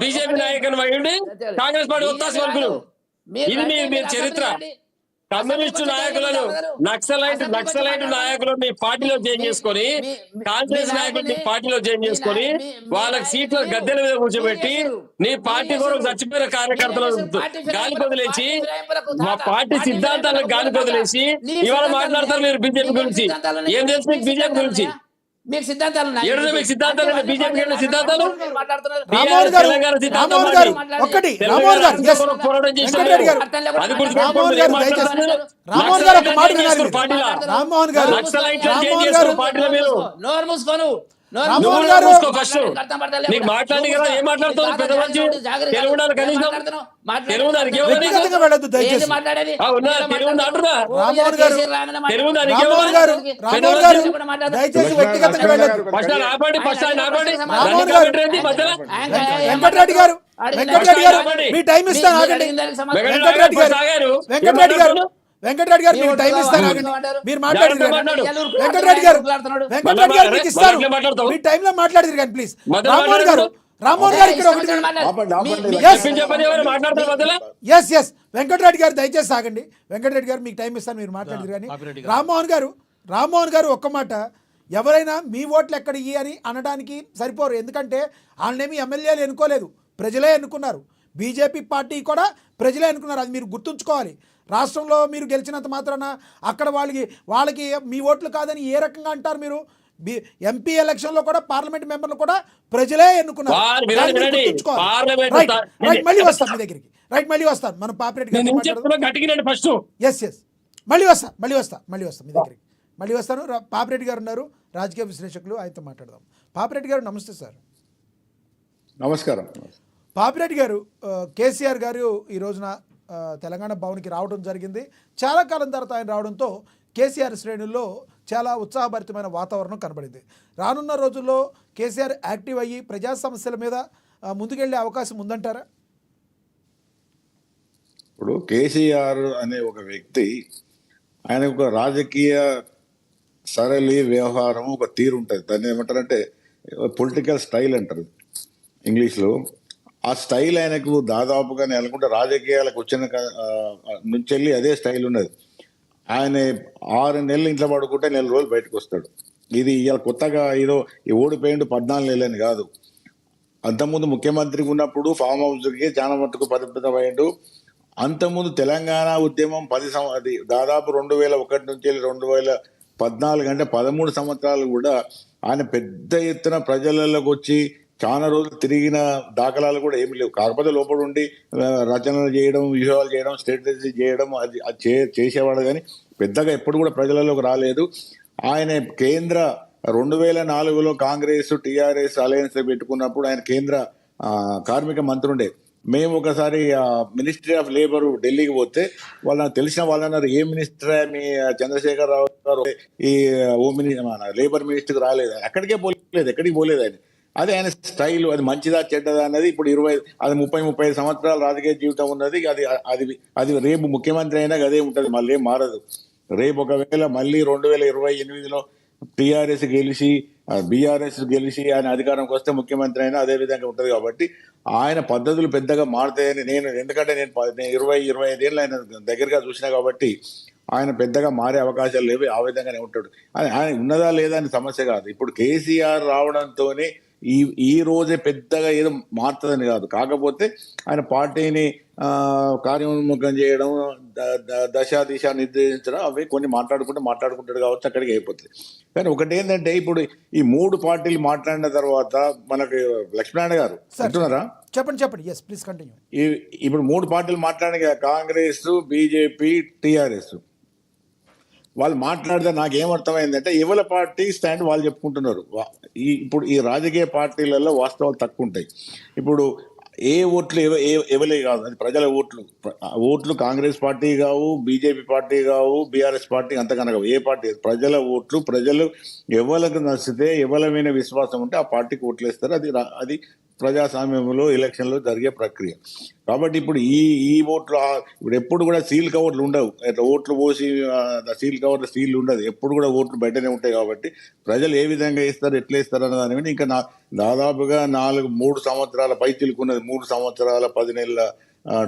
బీజేపీ నాయకుని అయ్యుండి కాంగ్రెస్ పార్టీ ఒత్తాసు పలుకులు. ఇది మీ చరిత్ర. కమ్యూనిస్టు నాయకులను నక్సలైట్ నాయకులను మీ పార్టీలో జాయిన్ చేసుకొని, కాంగ్రెస్ నాయకులు నీ పార్టీలో జాయిన్ చేసుకొని వాళ్ళకి సీట్ల గద్దెల మీద కూర్చోబెట్టి నీ పార్టీ కొరకు చచ్చిపోయిన కార్యకర్తలను గాలి కొదిలేసి, మా పార్టీ సిద్ధాంతాలకు గాలి కొదిలేసి ఇవాళ మాట్లాడతారు మీరు బీజేపీ గురించి. ఏం తెలుసు మీకు బీజేపీ గురించి? మీకు సిద్ధాంతాలు మీకు సిద్ధాంతాలు బీజేపీ సిద్ధాంతాలు రామ్మోహన్ గారు ఒక్కటి, రామ్మోహన్ గారు వెంకటరెడ్డి గారు, రామ్మోహన్ గారు దయచేసి రామ్మోహన్ గారు ఒక మాట వినాలి. రామ్మోహన్ గారు నోరు మూసుకోను. రామ్మోహన్ గారు నీకు మాట్లాడి కదా ఏం మాట్లాడుతావు? పెద్ద మంచి తెలుగు కనీసం తెలుగు దానికి వ్యక్తిగతంగా వెళ్ళొద్దు దయచేసి. తెలుగు అంటున్నా. రామ్మోహన్ గారు తెలుగు దానికి రామ్మోహన్ గారు దయచేసి వ్యక్తిగతంగా వెళ్ళొద్దు. ఫస్ట్ ఆపండి. రామ్మోహన్ గారు వెంకటరెడ్డి గారు మీ టైం ఇస్తాను ఆగండి. వెంకటరెడ్డి గారు వెంకటరెడ్డి గారు మీరు టైం ఇస్తాను ఆగండి. మీరు మాట్లాడారు. వెంకటరెడ్డి గారు మీకు ఇస్తాను. మీ టైంలో మాట్లాడదు కానీ ప్లీజ్. రామ్మోహన్ గారు ఇక్కడ ఒకటి ఎస్ వెంకటరెడ్డి గారు దయచేసి ఆగండి. వెంకటరెడ్డి గారు మీకు టైం ఇస్తాను, మీరు మాట్లాడదు కానీ. రామ్మోహన్ గారు ఒక్క మాట, ఎవరైనా మీ ఓట్లు ఎక్కడ ఇయ్యి అని అనడానికి సరిపోరు. ఎందుకంటే వాళ్ళనేమి ఎమ్మెల్యేలు ఎన్నుకోలేదు, ప్రజలే ఎన్నుకున్నారు. బీజేపీ పార్టీ కూడా ప్రజలే ఎన్నుకున్నారు. అది మీరు గుర్తుంచుకోవాలి. రాష్ట్రంలో మీరు గెలిచినంత మాత్రాన అక్కడ వాళ్ళకి మీ ఓట్లు కాదని ఏ రకంగా అంటారు మీరు? ఎంపీ ఎలక్షన్లో కూడా పార్లమెంట్ మెంబర్లు కూడా ప్రజలే ఎన్నుకున్నారు. మళ్ళీ వస్తాను మీ దగ్గరికి. మళ్ళీ వస్తాను. మనం పాపిరెడ్డి గారు మళ్ళీ వస్తా మీ దగ్గరికి. మళ్ళీ వస్తాను. పాపిరెడ్డి గారు ఉన్నారు, రాజకీయ విశ్లేషకులు, ఆయనతో మాట్లాడదాం. పాపిరెడ్డి గారు నమస్తే సార్. నమస్కారం. పాపిరెడ్డి గారు, కేసీఆర్ గారు ఈ రోజున తెలంగాణ భవన్కి రావడం జరిగింది. చాలా కాలం తర్వాత ఆయన రావడంతో కేసీఆర్ శ్రేణుల్లో చాలా ఉత్సాహభరితమైన వాతావరణం కనబడింది. రానున్న రోజుల్లో కేసీఆర్ యాక్టివ్ అయ్యి ప్రజా సమస్యల మీద ముందుకెళ్లే అవకాశం ఉందంటారా? ఇప్పుడు కేసీఆర్ అనే ఒక వ్యక్తి, ఆయన ఒక రాజకీయ సరళి వ్యవహారం, ఒక తీరు ఉంటుంది. దాన్ని ఏమంటారంటే పొలిటికల్ స్టైల్ అంటారు ఇంగ్లీష్లో. ఆ స్టైల్ ఆయనకు దాదాపుగా అనుకుంటే రాజకీయాలకు వచ్చిన నుంచి వెళ్ళి అదే స్టైల్ ఉన్నది. ఆయన 6 నెలలు ఇంట్లో పడుకుంటే 4 రోజులు బయటకు వస్తాడు. ఇది ఇవాళ కొత్తగా ఏదో ఓడిపోయిండు 14 నెలలని కాదు. అంతకుముందు ముఖ్యమంత్రిగా ఉన్నప్పుడు ఫామ్ హౌస్కి చాలా మట్టుకు పరిమితమైండు. అంతకుముందు తెలంగాణ ఉద్యమం అది దాదాపు 2001 నుంచి 2014 అంటే 13 సంవత్సరాలు కూడా ఆయన పెద్ద ఎత్తున ప్రజలలోకి వచ్చి చాలా రోజులు తిరిగిన దాఖలాలు కూడా ఏమి లేవు. కాకపోతే లోపల ఉండి రచనలు చేయడం, వ్యూహాలు చేయడం, స్ట్రాటజీ చేయడం అది చేసేవాడు, కానీ పెద్దగా ఎప్పుడు కూడా ప్రజలలోకి రాలేదు. ఆయన కేంద్ర 2004లో కాంగ్రెస్ టీఆర్ఎస్ అలయన్స్ పెట్టుకున్నప్పుడు ఆయన కేంద్ర కార్మిక మంత్రి ఉండే. మేము ఒకసారి మినిస్ట్రీ ఆఫ్ లేబర్ ఢిల్లీకి పోతే వాళ్ళని తెలిసిన వాళ్ళు అన్నారు, ఏ మినిస్టర్ మీ చంద్రశేఖర్ రావు గారు ఈ హోమ్ మినిస్టర్ లేబర్ మినిస్టర్కి రాలేదు, అక్కడికే పోలేదు, ఎక్కడికి పోలేదు ఆయన. అది ఆయన స్టైల్, అది మంచిదా చెడ్డదా అన్నది ఇప్పుడు 30-35 సంవత్సరాల రాజకీయ జీవితం ఉన్నది. అది అది రేపు ముఖ్యమంత్రి అయినా అదే ఉంటుంది, మళ్ళీ ఏం మారదు. రేపు ఒకవేళ మళ్ళీ 2028లో టీఆర్ఎస్ గెలిచి బీఆర్ఎస్ గెలిచి ఆయన అధికారంకి వస్తే ముఖ్యమంత్రి అయినా అదే విధంగా ఉంటుంది. కాబట్టి ఆయన పద్ధతులు పెద్దగా మారుతాయని ఎందుకంటే నేను 20-25 ఏళ్ళు ఆయన దగ్గరగా చూసినా కాబట్టి ఆయన పెద్దగా మారే అవకాశాలు లేవు. ఆ విధంగానే ఉంటాడు. ఆయన ఉన్నదా లేదా అని సమస్య కాదు. ఇప్పుడు కేసీఆర్ రావడంతోనే ఈ రోజే పెద్దగా ఏదో మారుతుందని కాదు. కాకపోతే ఆయన పార్టీని కార్యోన్ముఖం చేయడం, దిశ నిర్దేశించడం, అవి కొన్ని మాట్లాడుకుంటాడు కావచ్చు, అక్కడికి అయిపోతుంది. కానీ ఒకటి ఏంటంటే ఇప్పుడు ఈ 3 పార్టీలు మాట్లాడిన తర్వాత మనకి లక్ష్మీనారాయణ గారు అంటున్నారా, చెప్పండి. Yes please continue. ఇప్పుడు 3 పార్టీలు మాట్లాడిన కాంగ్రెస్, బీజేపీ, టీఆర్ఎస్ వాళ్ళు మాట్లాడితే నాకేమర్థమైందంటే ఎవల పార్టీ స్టాండ్ వాళ్ళు చెప్పుకుంటున్నారు. ఇప్పుడు ఈ రాజకీయ పార్టీలలో వాస్తవాలు తక్కువ ఉంటాయి. ఇప్పుడు ఏ ఓట్లు ఎవలే కాదు, అది ప్రజల ఓట్లు కాంగ్రెస్ పార్టీ కావు, బీజేపీ పార్టీ కావు, బీఆర్ఎస్ పార్టీ అంతకన్నా కావు, ఏ పార్టీ ప్రజల ఓట్లు. ప్రజలు ఎవరికి నచ్చితే ఎవరి మీద విశ్వాసం ఉంటే ఆ పార్టీకి ఓట్లు వేస్తారు. అది ప్రజాస్వామ్యంలో ఎలక్షన్లో జరిగే ప్రక్రియ. కాబట్టి ఇప్పుడు ఈ ఓట్లు ఇప్పుడు ఎప్పుడు కూడా సీల్ కవర్లు ఉండవు. ఇట్లా ఓట్లు పోసి సీల్ కవర్లు సీల్ ఉండదు, ఎప్పుడు కూడా ఓట్లు బయటనే ఉంటాయి. కాబట్టి ప్రజలు ఏ విధంగా ఇస్తారు, ఎట్లా ఇస్తారు అన్న దాని మీద ఇంకా దాదాపుగా 3 సంవత్సరాల పైచిలుకున్నది, 3 సంవత్సరాల 10 నెలల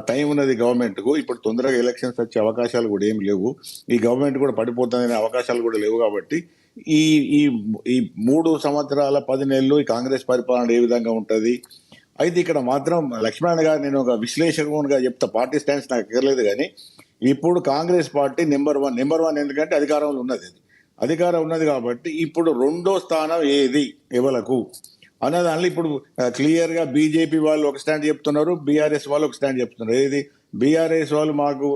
టైం ఉన్నది గవర్నమెంట్కు. ఇప్పుడు తొందరగా ఎలక్షన్స్ వచ్చే అవకాశాలు కూడా ఏమి లేవు. ఈ గవర్నమెంట్ కూడా పడిపోతుందనే అవకాశాలు కూడా లేవు. కాబట్టి ఈ ఈ 3 సంవత్సరాల 10 నెలలు ఈ కాంగ్రెస్ పరిపాలన ఏ విధంగా ఉంటుంది. అయితే ఇక్కడ మాత్రం లక్ష్మణ్ గారు, నేను ఒక విశ్లేషకునిగా చెప్తా, పార్టీ స్టాండ్స్ నాకు ఎక్కర్లేదు, కానీ ఇప్పుడు కాంగ్రెస్ పార్టీ నెంబర్ వన్ ఎందుకంటే అధికారంలో ఉన్నది కాబట్టి ఇప్పుడు 2వ స్థానం ఏది ఎవలకు అన్నదానిలో ఇప్పుడు క్లియర్గా బీజేపీ వాళ్ళు ఒక స్టాండ్ చెప్తున్నారు, బీఆర్ఎస్ వాళ్ళు ఒక స్టాండ్ చెప్తున్నారు. ఏది బీఆర్ఎస్ వాళ్ళు మాకు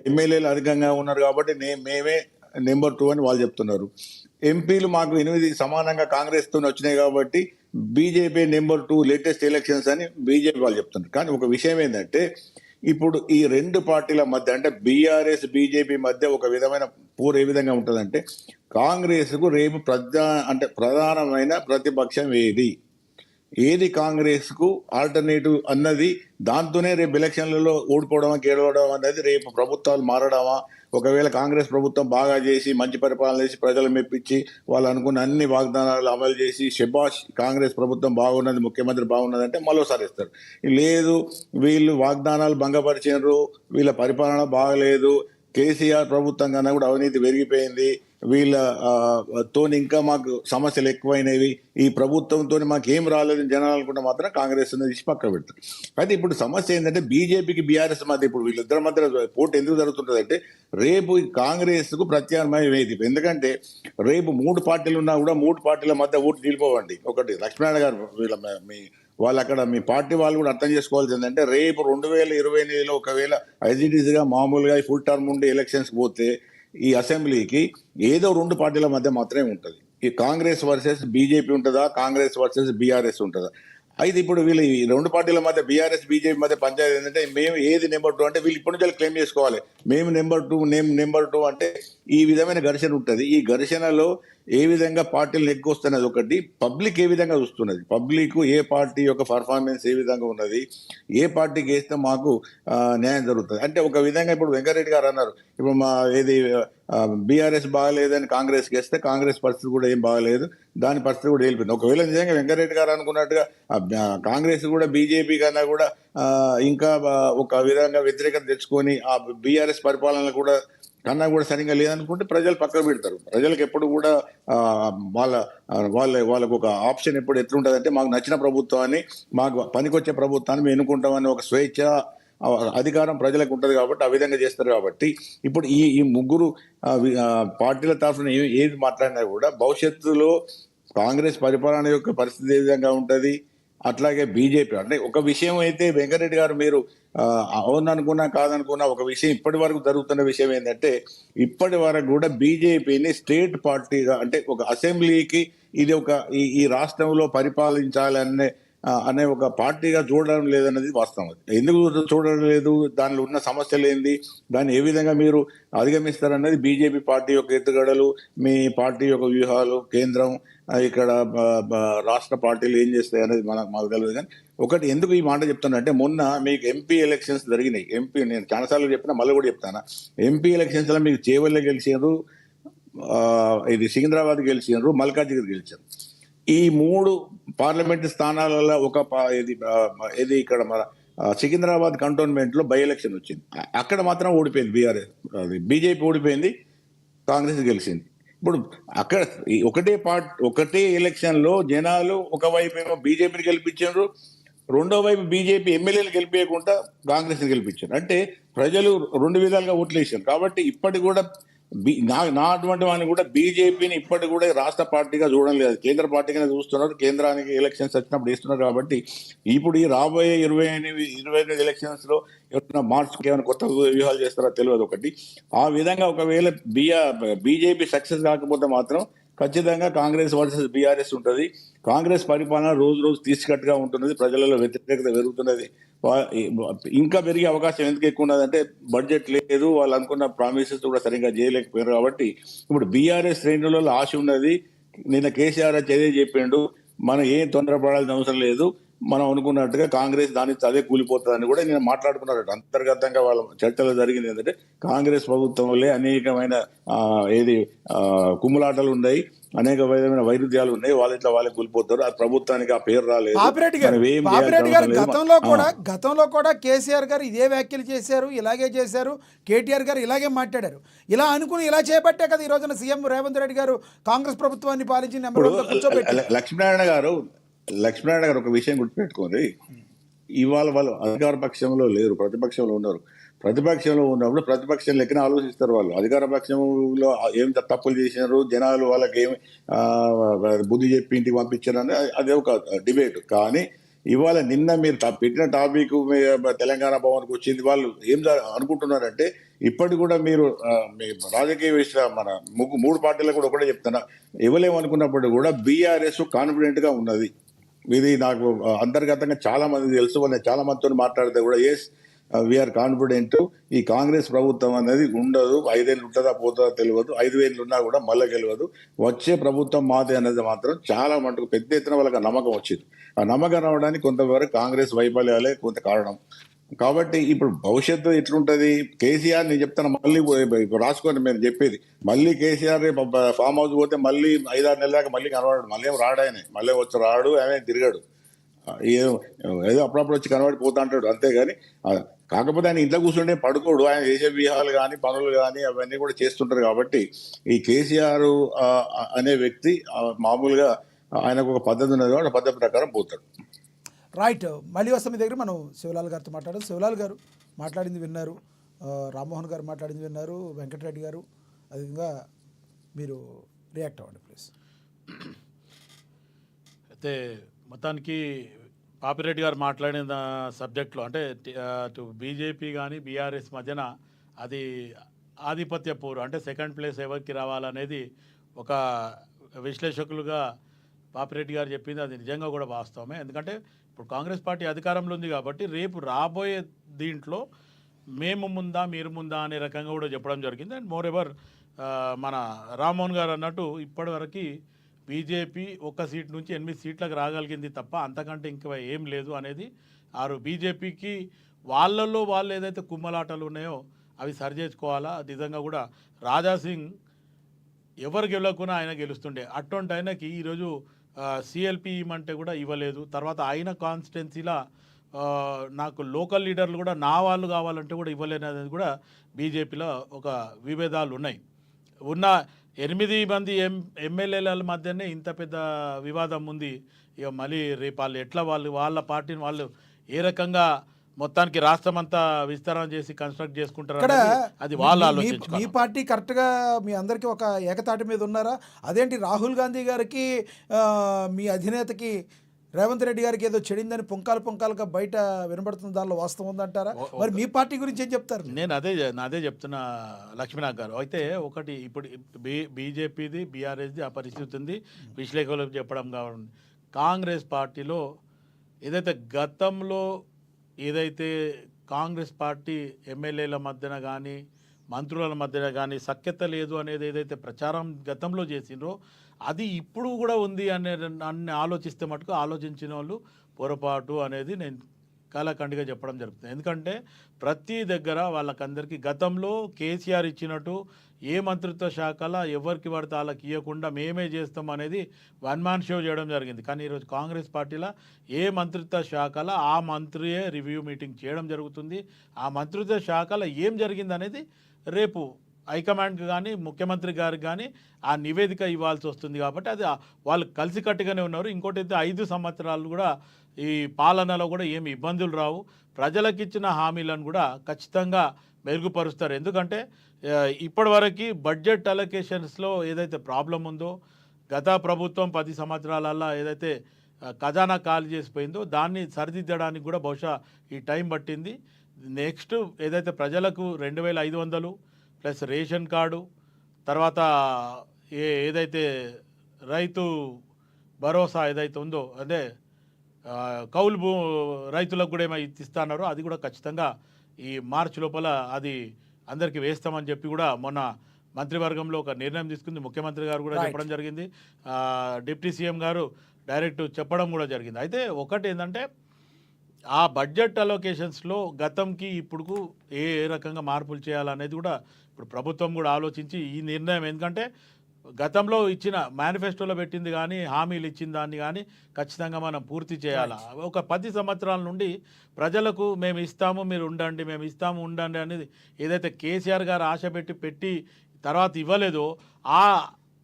ఎమ్మెల్యేలు అధికంగా ఉన్నారు కాబట్టి మేమే నెంబర్ 2 అని వాళ్ళు చెప్తున్నారు. ఎంపీలు మాకు 8 సమానంగా కాంగ్రెస్ తో వచ్చినాయి కాబట్టి బీజేపీ నెంబర్ 2 లేటెస్ట్ ఎలక్షన్స్ అని బీజేపీ వాళ్ళు చెప్తున్నారు. కానీ ఒక విషయం ఏంటంటే ఇప్పుడు ఈ 2 పార్టీల మధ్య అంటే బీఆర్ఎస్ బీజేపీ మధ్య ఒక విధమైన పోరు ఏ విధంగా ఉంటుందంటే కాంగ్రెస్ కు రేపు ప్రధానమైన ప్రతిపక్షం ఏది కాంగ్రెస్ కు ఆల్టర్నేటివ్ అన్నది, దాంతోనే రేపు ఎలక్షన్లలో ఓడిపోవడమా గెలవడం అనేది, రేపు ప్రభుత్వాలు మారడమా, ఒకవేళ కాంగ్రెస్ ప్రభుత్వం బాగా చేసి మంచి పరిపాలన చేసి ప్రజలు మెప్పించి వాళ్ళు అనుకున్న అన్ని వాగ్దానాలు అమలు చేసి శబాష్ కాంగ్రెస్ ప్రభుత్వం బాగున్నది, ముఖ్యమంత్రి బాగున్నది అంటే మరోసారి ఇస్తారు. లేదు వీళ్ళు వాగ్దానాలు భంగపరిచినారు, వీళ్ళ పరిపాలన బాగలేదు, కేసీఆర్ ప్రభుత్వం కన్నా కూడా అవినీతి పెరిగిపోయింది, తోని ఇంకా మాకు సమస్యలు ఎక్కువైనవి, ఈ ప్రభుత్వంతో మాకు ఏం రాలేదని జనాలు అనుకుంటే మాత్రం కాంగ్రెస్ తీసి పక్క పెడతారు. అయితే ఇప్పుడు సమస్య ఏంటంటే బీజేపీకి బీఆర్ఎస్ మధ్య ఇప్పుడు వీళ్ళిద్దరి మధ్య పోటీ ఎందుకు జరుగుతుంటుంది అంటే రేపు కాంగ్రెస్ కు ప్రత్యామ్నాయం ఏది. ఎందుకంటే రేపు 3 పార్టీలు ఉన్నా కూడా 3 పార్టీల మధ్య ఓటు నిలిపోవండి. ఒకటి లక్ష్మీనారాయణ గారు వాళ్ళు అక్కడ మీ పార్టీ వాళ్ళు కూడా అర్థం చేసుకోవాల్సింది ఏంటంటే రేపు 2028లో ఒకవేళ ఐజీటీసీగా మామూలుగా ఫుల్ టర్మ్ ఉండి ఎలక్షన్స్ పోతే ఈ అసెంబ్లీకి ఏదో 2 పార్టీల మధ్య మాత్రమే ఉంటుంది. ఈ కాంగ్రెస్ వర్సెస్ బీజేపీ ఉంటుందా, కాంగ్రెస్ వర్సెస్ బీఆర్ఎస్ ఉంటుందా. అయితే ఇప్పుడు వీళ్ళు ఈ 2 పార్టీల మధ్య బీఆర్ఎస్ బీజేపీ మధ్య పంచాయతీ ఏంటంటే మేము ఏది నెంబర్ 2 అంటే వీళ్ళు ఇప్పటి నుంచి క్లెయిమ్ చేసుకోవాలి, మేము నెంబర్ 2 అంటే ఈ విధమైన ఘర్షణ ఉంటుంది. ఈ ఘర్షణలో ఏ విధంగా పార్టీలు నెగ్గొస్తున్నది, ఒకటి పబ్లిక్ ఏ విధంగా చూస్తున్నది, పబ్లిక్ ఏ పార్టీ యొక్క పర్ఫార్మెన్స్ ఏ విధంగా ఉన్నది, ఏ పార్టీకి వేస్తే మాకు న్యాయం జరుగుతుంది అంటే ఒక విధంగా ఇప్పుడు వెంకరెడ్డి గారు అన్నారు, ఇప్పుడు మా బీఆర్ఎస్ బాగలేదని కాంగ్రెస్కి వేస్తే కాంగ్రెస్ పరిస్థితి కూడా ఏం బాగలేదు, దాని పరిస్థితి కూడా వెళ్ళిపోయింది. ఒకవేళ నిజంగా వెంకరెడ్డి గారు అనుకున్నట్టుగా కాంగ్రెస్ కూడా బీజేపీ కన్నా కూడా ఇంకా ఒక విధంగా వ్యతిరేకత తెచ్చుకొని ఆ బీఆర్ఎస్ పరిపాలన కూడా కన్నా కూడా సరిగ్గా లేదనుకుంటే ప్రజలు పక్కకు పెడతారు. ప్రజలకు ఎప్పుడు కూడా ఆ, వాళ్ళ వాళ్ళకు ఒక ఆప్షన్ ఎప్పుడు ఎట్లుంటుందంటే మాకు నచ్చిన ప్రభుత్వాన్ని, మాకు పనికొచ్చే ప్రభుత్వాన్ని మేము ఎన్నుకుంటామని ఒక స్వేచ్ఛ ఆ, అధికారం ప్రజలకు ఉంటుంది కాబట్టి ఆ విధంగా చేస్తారు. కాబట్టి ఇప్పుడు ఈ ముగ్గురు పార్టీల తరఫున ఏది మాట్లాడినా కూడా భవిష్యత్తులో కాంగ్రెస్ పరిపాలన యొక్క పరిస్థితి ఏ విధంగా ఉంటుంది, అట్లాగే బీజేపీ అంటే ఒక విషయం అయితే వెంకరెడ్డి గారు మీరు అవుననుకున్నా కాదనుకున్నా ఒక విషయం ఇప్పటి వరకు జరుగుతున్న విషయం ఏంటంటే ఇప్పటి వరకు కూడా బీజేపీని స్టేట్ పార్టీగా అంటే ఒక అసెంబ్లీకి ఇది ఒక ఈ రాష్ట్రంలో పరిపాలించాలనే అనే ఒక పార్టీగా చూడడం లేదన్నది వాస్తవం. ఎందుకు చూడడం లేదు, దానిలో ఉన్న సమస్యలు ఏంది, దాన్ని ఏ విధంగా మీరు అధిగమిస్తారన్నది బీజేపీ పార్టీ యొక్క ఎత్తుగడలు, మీ పార్టీ యొక్క వ్యూహాలు, కేంద్రం ఇక్కడ రాష్ట్ర పార్టీలు ఏం చేస్తాయి అనేది మాకు తెలియదు. కానీ ఒకటి ఎందుకు ఈ మాట చెప్తున్నా మొన్న మీకు ఎంపీ ఎలక్షన్స్ జరిగినాయి. నేను చాలాసార్లు చెప్పినా మళ్ళీ కూడా చెప్తాను, ఎంపీ ఎలక్షన్స్ లో మీకు చేవెళ్ళ గెలిచారు, ఇది సికింద్రాబాద్ గెలిచారు, మల్కాజ్గిరి గెలిచారు. ఈ 3 పార్లమెంట్ స్థానాలలో ఇది ఇక్కడ మన సికింద్రాబాద్ కంటోన్మెంట్ లో బై ఎలక్షన్ వచ్చింది. అక్కడ మాత్రం ఓడిపోయింది బీఆర్ఎస్, బీజేపీ ఓడిపోయింది, కాంగ్రెస్ గెలిచింది. ఇప్పుడు అక్కడ ఒకటే ఎలక్షన్ లో జనాలు ఒకవైపు ఏమో బీజేపీని గెలిపించారు, రెండో వైపు బీజేపీ ఎమ్మెల్యేలు గెలిపించకుండా కాంగ్రెస్ గెలిపించారు. అంటే ప్రజలు 2 విధాలుగా ఓట్లు వేసారు. కాబట్టి ఇప్పటి కూడా నా అటువంటి వాడిని కూడా బీజేపీని ఇప్పటి కూడా రాష్ట్ర పార్టీగా చూడడం లేదు, కేంద్ర పార్టీగానే చూస్తున్నారు. కేంద్రానికి ఎలక్షన్స్ వచ్చినప్పుడు ఇస్తున్నారు. కాబట్టి ఇప్పుడు ఈ రాబోయే 25 ఎలక్షన్స్ లో ఏమైనా మార్చుకు ఏమైనా కొత్త వ్యూహాలు చేస్తారో తెలియదు. ఒకటి ఆ విధంగా ఒకవేళ బీజేపీ సక్సెస్ కాకపోతే మాత్రం ఖచ్చితంగా కాంగ్రెస్ వర్సెస్ బీఆర్ఎస్ ఉంటుంది. కాంగ్రెస్ పరిపాలన రోజు రోజు తీసుకట్టుగా ఉంటున్నది, ప్రజలలో వ్యతిరేకత పెరుగుతున్నది. ఇంకా పెరిగే అవకాశం ఎందుకు ఎక్కువ ఉన్నదంటే బడ్జెట్ లేదు, వాళ్ళు అనుకున్న ప్రామిసెస్ కూడా సరిగ్గా చేయలేకపోయారు. కాబట్టి ఇప్పుడు బీఆర్ఎస్ శ్రేణులలో ఆశ ఉన్నది. నిన్న కేసీఆర్ చర్య చెప్పిండు, మనం ఏం తొందరపడాల్సిన అవసరం లేదు, మనం అనుకున్నట్టుగా కాంగ్రెస్ దాని అదే కూలిపోతుందని కూడా నేను మాట్లాడుకున్నారు. అంతర్గతంగా వాళ్ళ చర్చలో జరిగింది ఏంటంటే కాంగ్రెస్ ప్రభుత్వంలో అనేకమైన కుమ్ములాటలు ఉన్నాయి, అనేక విధమైన వైరుధ్యాలు ఉన్నాయి, వాళ్ళే కూలిపోతారు. ఆ ప్రభుత్వానికి ఆ పేరు రాలేదు. పాపిరెడ్డి గారు గతంలో కూడా కేసీఆర్ గారు ఇదే వ్యాఖ్యలు చేశారు, ఇలాగే చేశారు, కేటీఆర్ గారు ఇలాగే మాట్లాడారు. ఇలా అనుకుని ఇలా చేపట్టే కదా ఈ రోజున సీఎం రేవంత్ రెడ్డి గారు కాంగ్రెస్ ప్రభుత్వాన్ని పాలించి నెంబర్ 1 కూర్చోబెట్టి. లక్ష్మీనారాయణ గారు ఒక విషయం గుర్తుపెట్టుకోండి, ఇవాళ వాళ్ళు అధికార పక్షంలో లేరు, ప్రతిపక్షంలో ఉన్నారు. ప్రతిపక్షంలో ఉన్నప్పుడు ప్రతిపక్షం లెక్కన ఆలోచిస్తారు. వాళ్ళు అధికార పక్షంలో ఏం తప్పులు చేసినారు, జనాలు వాళ్ళకి ఏమి బుద్ధి చెప్పి ఇంటికి పంపించారు అని అదే ఒక డిబేట్. కానీ ఇవాళ నిన్న మీరు పెట్టిన టాపిక్ తెలంగాణ భవన్కి వచ్చింది. వాళ్ళు ఏం అనుకుంటున్నారంటే ఇప్పటి కూడా మీరు మీ రాజకీయ విషయ మన 3 పార్టీలకు కూడా ఒకటే చెప్తున్నా, ఇవ్వలేమనుకున్నప్పుడు కూడా బీఆర్ఎస్ కాన్ఫిడెంట్ గా ఉన్నది. ఇది నాకు అంతర్గతంగా చాలా మంది తెలుసు, నేను చాలా మందితో మాట్లాడితే కూడా వీఆర్ కాన్ఫిడెంట్, ఈ కాంగ్రెస్ ప్రభుత్వం అనేది ఉండదు, 5 ఏళ్ళు ఉంటుందా పోతుందా తెలియదు, 5 ఏళ్ళు ఉన్నా కూడా మళ్ళీ గెలవదు, వచ్చే ప్రభుత్వం మాదే అనేది మాత్రం చాలా మటుకు పెద్ద ఎత్తున వాళ్ళకి నమ్మకం వచ్చింది. ఆ నమ్మకం రావడానికి కొంతవరకు కాంగ్రెస్ వైఫల్యాలే కొంత కారణం. కాబట్టి ఇప్పుడు భవిష్యత్తు ఎట్లుంటది, కేసీఆర్ నేను చెప్తాను మళ్ళీ రాసుకోండి, మేము చెప్పేది మళ్ళీ కేసీఆర్ ఫామ్ హౌస్ పోతే మళ్ళీ 5-6 నెలల దాకా మళ్ళీ కనబడాడు, మళ్ళీ ఏం రాడు, ఆయన మళ్ళీ వచ్చి రాడు, ఆయన తిరిగాడు, ఏదో అప్పుడప్పుడు వచ్చి కనబడిపోతా అంటాడు అంతేగాని. కాకపోతే ఆయన ఇంట్లో కూర్చుంటే పడుకోడు, ఆయన చేసే వ్యూహాలు కానీ పనులు కానీ అవన్నీ కూడా చేస్తుంటారు. కాబట్టి ఈ కేసీఆర్ అనే వ్యక్తి మామూలుగా ఆయనకు ఒక పద్ధతి ఉన్నది, ఆ పద్ధతి ప్రకారం పోతాడు. రైట్, మళ్ళీ వస్తాం మీ దగ్గర. మనం శివలాల్ గారితో మాట్లాడారు. శివలాల్ గారు మాట్లాడింది విన్నారు, రామ్మోహన్ గారు మాట్లాడింది విన్నారు, వెంకటరెడ్డి గారు, అదేవిధంగా మీరు రియాక్ట్ అవ్వండి ప్లీజ్. అయితే మొత్తానికి పాపిరెడ్డి గారు మాట్లాడిన సబ్జెక్ట్లో అంటే బీజేపీ కానీ బీఆర్ఎస్ మధ్యన అది ఆధిపత్య పోరు, అంటే సెకండ్ ప్లేస్ ఎవరికి రావాలనేది ఒక విశ్లేషకులుగా పాపిరెడ్డి గారు చెప్పింది అది నిజంగా కూడా వాస్తవమే. ఎందుకంటే ఇప్పుడు కాంగ్రెస్ పార్టీ అధికారంలో ఉంది కాబట్టి రేపు రాబోయే దీంట్లో మేము ముందా మీరు ముందా అనే రకంగా కూడా చెప్పడం జరిగింది. అండ్ మోర్ ఎవర్ మన రామ్మోహన్ గారు అన్నట్టు ఇప్పటివరకు బీజేపీ 1 సీట్ నుంచి 8 సీట్లకు రాగలిగింది తప్ప అంతకంటే ఇంకా ఏం లేదు అనేది బీజేపీకి వాళ్ళల్లో వాళ్ళు ఏదైతే కుమ్మలాటలు ఉన్నాయో అవి సరి చేసుకోవాలా. నిజంగా కూడా రాజాసింగ్ ఎవరు గెలవకున్నా ఆయన గెలుస్తుండే, అటువంటి ఆయనకి ఈరోజు సిఎల్పి ఇవ్వమంటే కూడా ఇవ్వలేదు. తర్వాత ఆయన కాన్స్టిట్యున్సీలో నాకు లోకల్ లీడర్లు కూడా నా వాళ్ళు కావాలంటే కూడా ఇవ్వలేని అనేది కూడా బీజేపీలో ఒక విభేదాలు ఉన్నాయి. ఉన్న 8 మంది ఎమ్మెల్యేల మధ్యనే ఇంత పెద్ద వివాదం ఉంది. ఇక మళ్ళీ రేపు వాళ్ళు ఎట్లా వాళ్ళ పార్టీని వాళ్ళు ఏ రకంగా మొత్తానికి రాష్ట్రం అంతా విస్తరణ చేసి కన్స్ట్రక్ట్ చేసుకుంటారు ఇక్కడ అది వాళ్ళు మీ ఆలోచించుకోవాలి. పార్టీ కరెక్ట్గా మీ అందరికీ ఒక ఏకతాటి మీద ఉన్నారా? అదేంటి రాహుల్ గాంధీ గారికి మీ అధినేతకి రేవంత్ రెడ్డి గారికి ఏదో చెడిందని పుంకాలుగా బయట వినబడుతుంది, దానిలో వాస్తవం ఉందంటారా? మరి మీ పార్టీ గురించి ఏం చెప్తారు? నేను అదే చెప్తున్నా లక్ష్మీనాథ్ గారు. అయితే ఒకటి ఇప్పుడు బీజేపీది బీఆర్ఎస్ది ఆ పరిస్థితి ఉంది, విశ్లేషకులకు చెప్పడం కావాలి. కాంగ్రెస్ పార్టీలో ఏదైతే గతంలో ఏదైతే కాంగ్రెస్ పార్టీ ఎమ్మెల్యేల మధ్యన కానీ మంత్రుల మధ్యన కానీ సఖ్యత లేదు అనేది ఏదైతే ప్రచారం గతంలో చేసిండ్రో అది ఇప్పుడు కూడా ఉంది అన్ని ఆలోచిస్తే మటుకు ఆలోచించిన వాళ్ళు పొరపాటు అనేది నేను కాలఖండిగా చెప్పడం జరుగుతుంది. ఎందుకంటే ప్రతి దగ్గర వాళ్ళకందరికీ గతంలో కేసీఆర్ ఇచ్చినట్టు ఏ మంత్రిత్వ శాఖల ఎవరికి పడితే వాళ్ళకి ఇవ్వకుండా మేమే చేస్తాం అనేది వన్ మ్యాన్ షో చేయడం జరిగింది. కానీ ఈరోజు కాంగ్రెస్ పార్టీలో ఏ మంత్రిత్వ శాఖల ఆ మంత్రియే రివ్యూ మీటింగ్ చేయడం జరుగుతుంది. ఆ మంత్రిత్వ శాఖలో ఏం జరిగింది అనేది రేపు హైకమాండ్కి కానీ ముఖ్యమంత్రి గారికి కానీ ఆ నివేదిక ఇవ్వాల్సి వస్తుంది. కాబట్టి అది వాళ్ళు కలిసికట్టుగానే ఉన్నారు. ఇంకోటి అయితే 5 సంవత్సరాలు కూడా ఈ పాలనలో కూడా ఏమి ఇబ్బందులు రావు. ప్రజలకు ఇచ్చిన హామీలను కూడా ఖచ్చితంగా మెరుగుపరుస్తారు. ఎందుకంటే ఇప్పటివరకు బడ్జెట్ అలొకేషన్స్లో ఏదైతే ప్రాబ్లం ఉందో గత ప్రభుత్వం 10 సంవత్సరాలలో ఏదైతే ఖజానా ఖాళీ చేసిపోయిందో దాన్ని సరిదిద్దడానికి కూడా బహుశా ఈ టైం పట్టింది. నెక్స్ట్ ఏదైతే ప్రజలకు 2500 ప్లస్ రేషన్ కార్డు, తర్వాత ఏదైతే రైతు భరోసా ఏదైతే ఉందో అదే కౌలు రైతులకు కూడా ఏమో ఇస్తున్నారో అది కూడా ఖచ్చితంగా ఈ మార్చి లోపల అది అందరికీ వేస్తామని చెప్పి కూడా మొన్న మంత్రివర్గంలో ఒక నిర్ణయం తీసుకుంది. ముఖ్యమంత్రి గారు కూడా చెప్పడం జరిగింది, డిప్యూటీ సీఎం గారు డైరెక్ట్ చెప్పడం కూడా జరిగింది. అయితే ఒకటి ఏంటంటే ఆ బడ్జెట్ అలొకేషన్స్లో గతంకి ఇప్పుడు ఏ రకంగా మార్పులు చేయాలనేది కూడా ఇప్పుడు ప్రభుత్వం కూడా ఆలోచించి ఈ నిర్ణయం, ఎందుకంటే గతంలో ఇచ్చిన మేనిఫెస్టోలో పెట్టింది కానీ హామీలు ఇచ్చిన దాన్ని కానీ ఖచ్చితంగా మనం పూర్తి చేయాలి. ఒక 10 సంవత్సరాల నుండి ప్రజలకు మేము ఇస్తాము మీరు ఉండండి, మేము ఇస్తాము ఉండండి అనేది ఏదైతే కేసీఆర్ గారు ఆశ పెట్టి తర్వాత ఇవ్వలేదో ఆ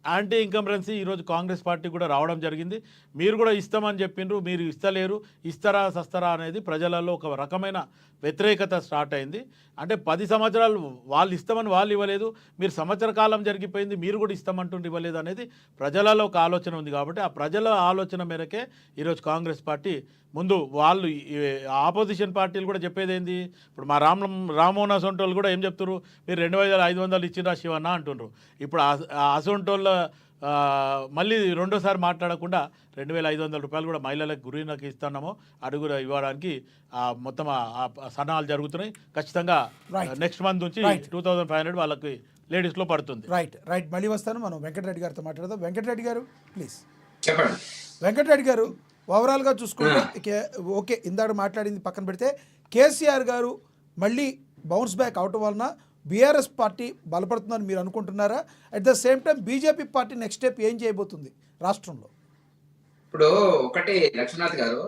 యాంటీ ఇన్కంబరెన్సీ ఈరోజు కాంగ్రెస్ పార్టీ కూడా రావడం జరిగింది. మీరు కూడా ఇస్తామని చెప్పిండ్రు, మీరు ఇస్తలేరు, ఇస్తారా సస్తారా అనేది ప్రజలలో ఒక రకమైన వ్యతిరేకత స్టార్ట్ అయింది. అంటే 10 సంవత్సరాలు వాళ్ళు ఇస్తామని వాళ్ళు ఇవ్వలేదు, మీరు సంవత్సర కాలం జరిగిపోయింది మీరు కూడా ఇస్తామంటుండి ఇవ్వలేదు అనేది ప్రజలలో ఒక ఆలోచన ఉంది. కాబట్టి ఆ ప్రజల ఆలోచన మేరకే ఈరోజు కాంగ్రెస్ పార్టీ ముందు వాళ్ళు ఆపోజిషన్ పార్టీలు కూడా చెప్పేది ఏంది, ఇప్పుడు మా రామ్మోహన్ అసొంటోళ్ళు కూడా ఏం చెప్తున్నారు, మీరు 2500 ఇచ్చినా శివన్న అంటున్నారు. ఇప్పుడు అసొంటోళ్ళ మళ్ళీ రెండోసారి మాట్లాడకుండా 2500 రూపాయలు కూడా మహిళలకు గురినకి ఇస్తున్నామో అడుగులు ఇవ్వడానికి మొత్తం సన్నాహాలు జరుగుతున్నాయి. ఖచ్చితంగా నెక్స్ట్ మంత్ నుంచి 2500 వాళ్ళకి లేడీస్లో పడుతుంది. రైట్ మళ్ళీ వస్తాను. మనం వెంకటరెడ్డి గారితో మాట్లాడదాం. వెంకటరెడ్డి గారు ప్లీజ్ చెప్పండి. వెంకటరెడ్డి గారు, ఓవరాల్గా చూసుకుంటే ఓకే, ఇందాక మాట్లాడింది పక్కన పెడితే కేసీఆర్ గారు మళ్ళీ బౌన్స్ బ్యాక్ అవటం వలన బీఆర్ఎస్ పార్టీ బలపడుతుందని మీరు అనుకుంటున్నారా? At the same time BJP party next step ఏం చేయబోతుంది రాష్ట్రంలో? ఇప్పుడు ఒకటి లక్ష్మీనాథ్ గారు,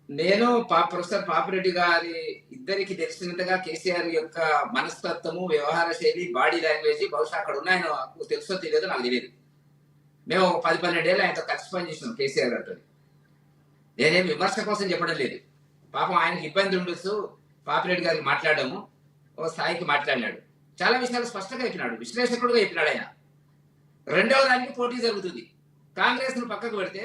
నేను ప్రొఫెసర్ పాపిరెడ్డి గారి ఇద్దరికి తెలిసినంతగా కేసీఆర్ యొక్క మనస్తత్వము, వ్యవహార శైలి, బాడీ లాంగ్వేజ్ బహుశా అక్కడ ఉన్నాయని నాకు తెలుసో తెలియదో నాకు తెలియదు. మేము 10-12 ఏళ్ళు ఆయనతో కలిసి పనిచేసినాం కేసీఆర్ గారితో. నేనేం విమర్శ కోసం చెప్పడం లేదు. పాపం ఆయనకి ఇబ్బంది ఉండొచ్చు, పాపిరెడ్డి గారికి మాట్లాడము ఓ స్థాయికి మాట్లాడినాడు, చాలా విషయాలు స్పష్టంగా చెప్పినాడు, విశ్లేషకుడుగా చెప్పినాడు ఆయన. రెండవ దానికి పోటీ జరుగుతుంది. కాంగ్రెస్ ను పక్కకు పెడితే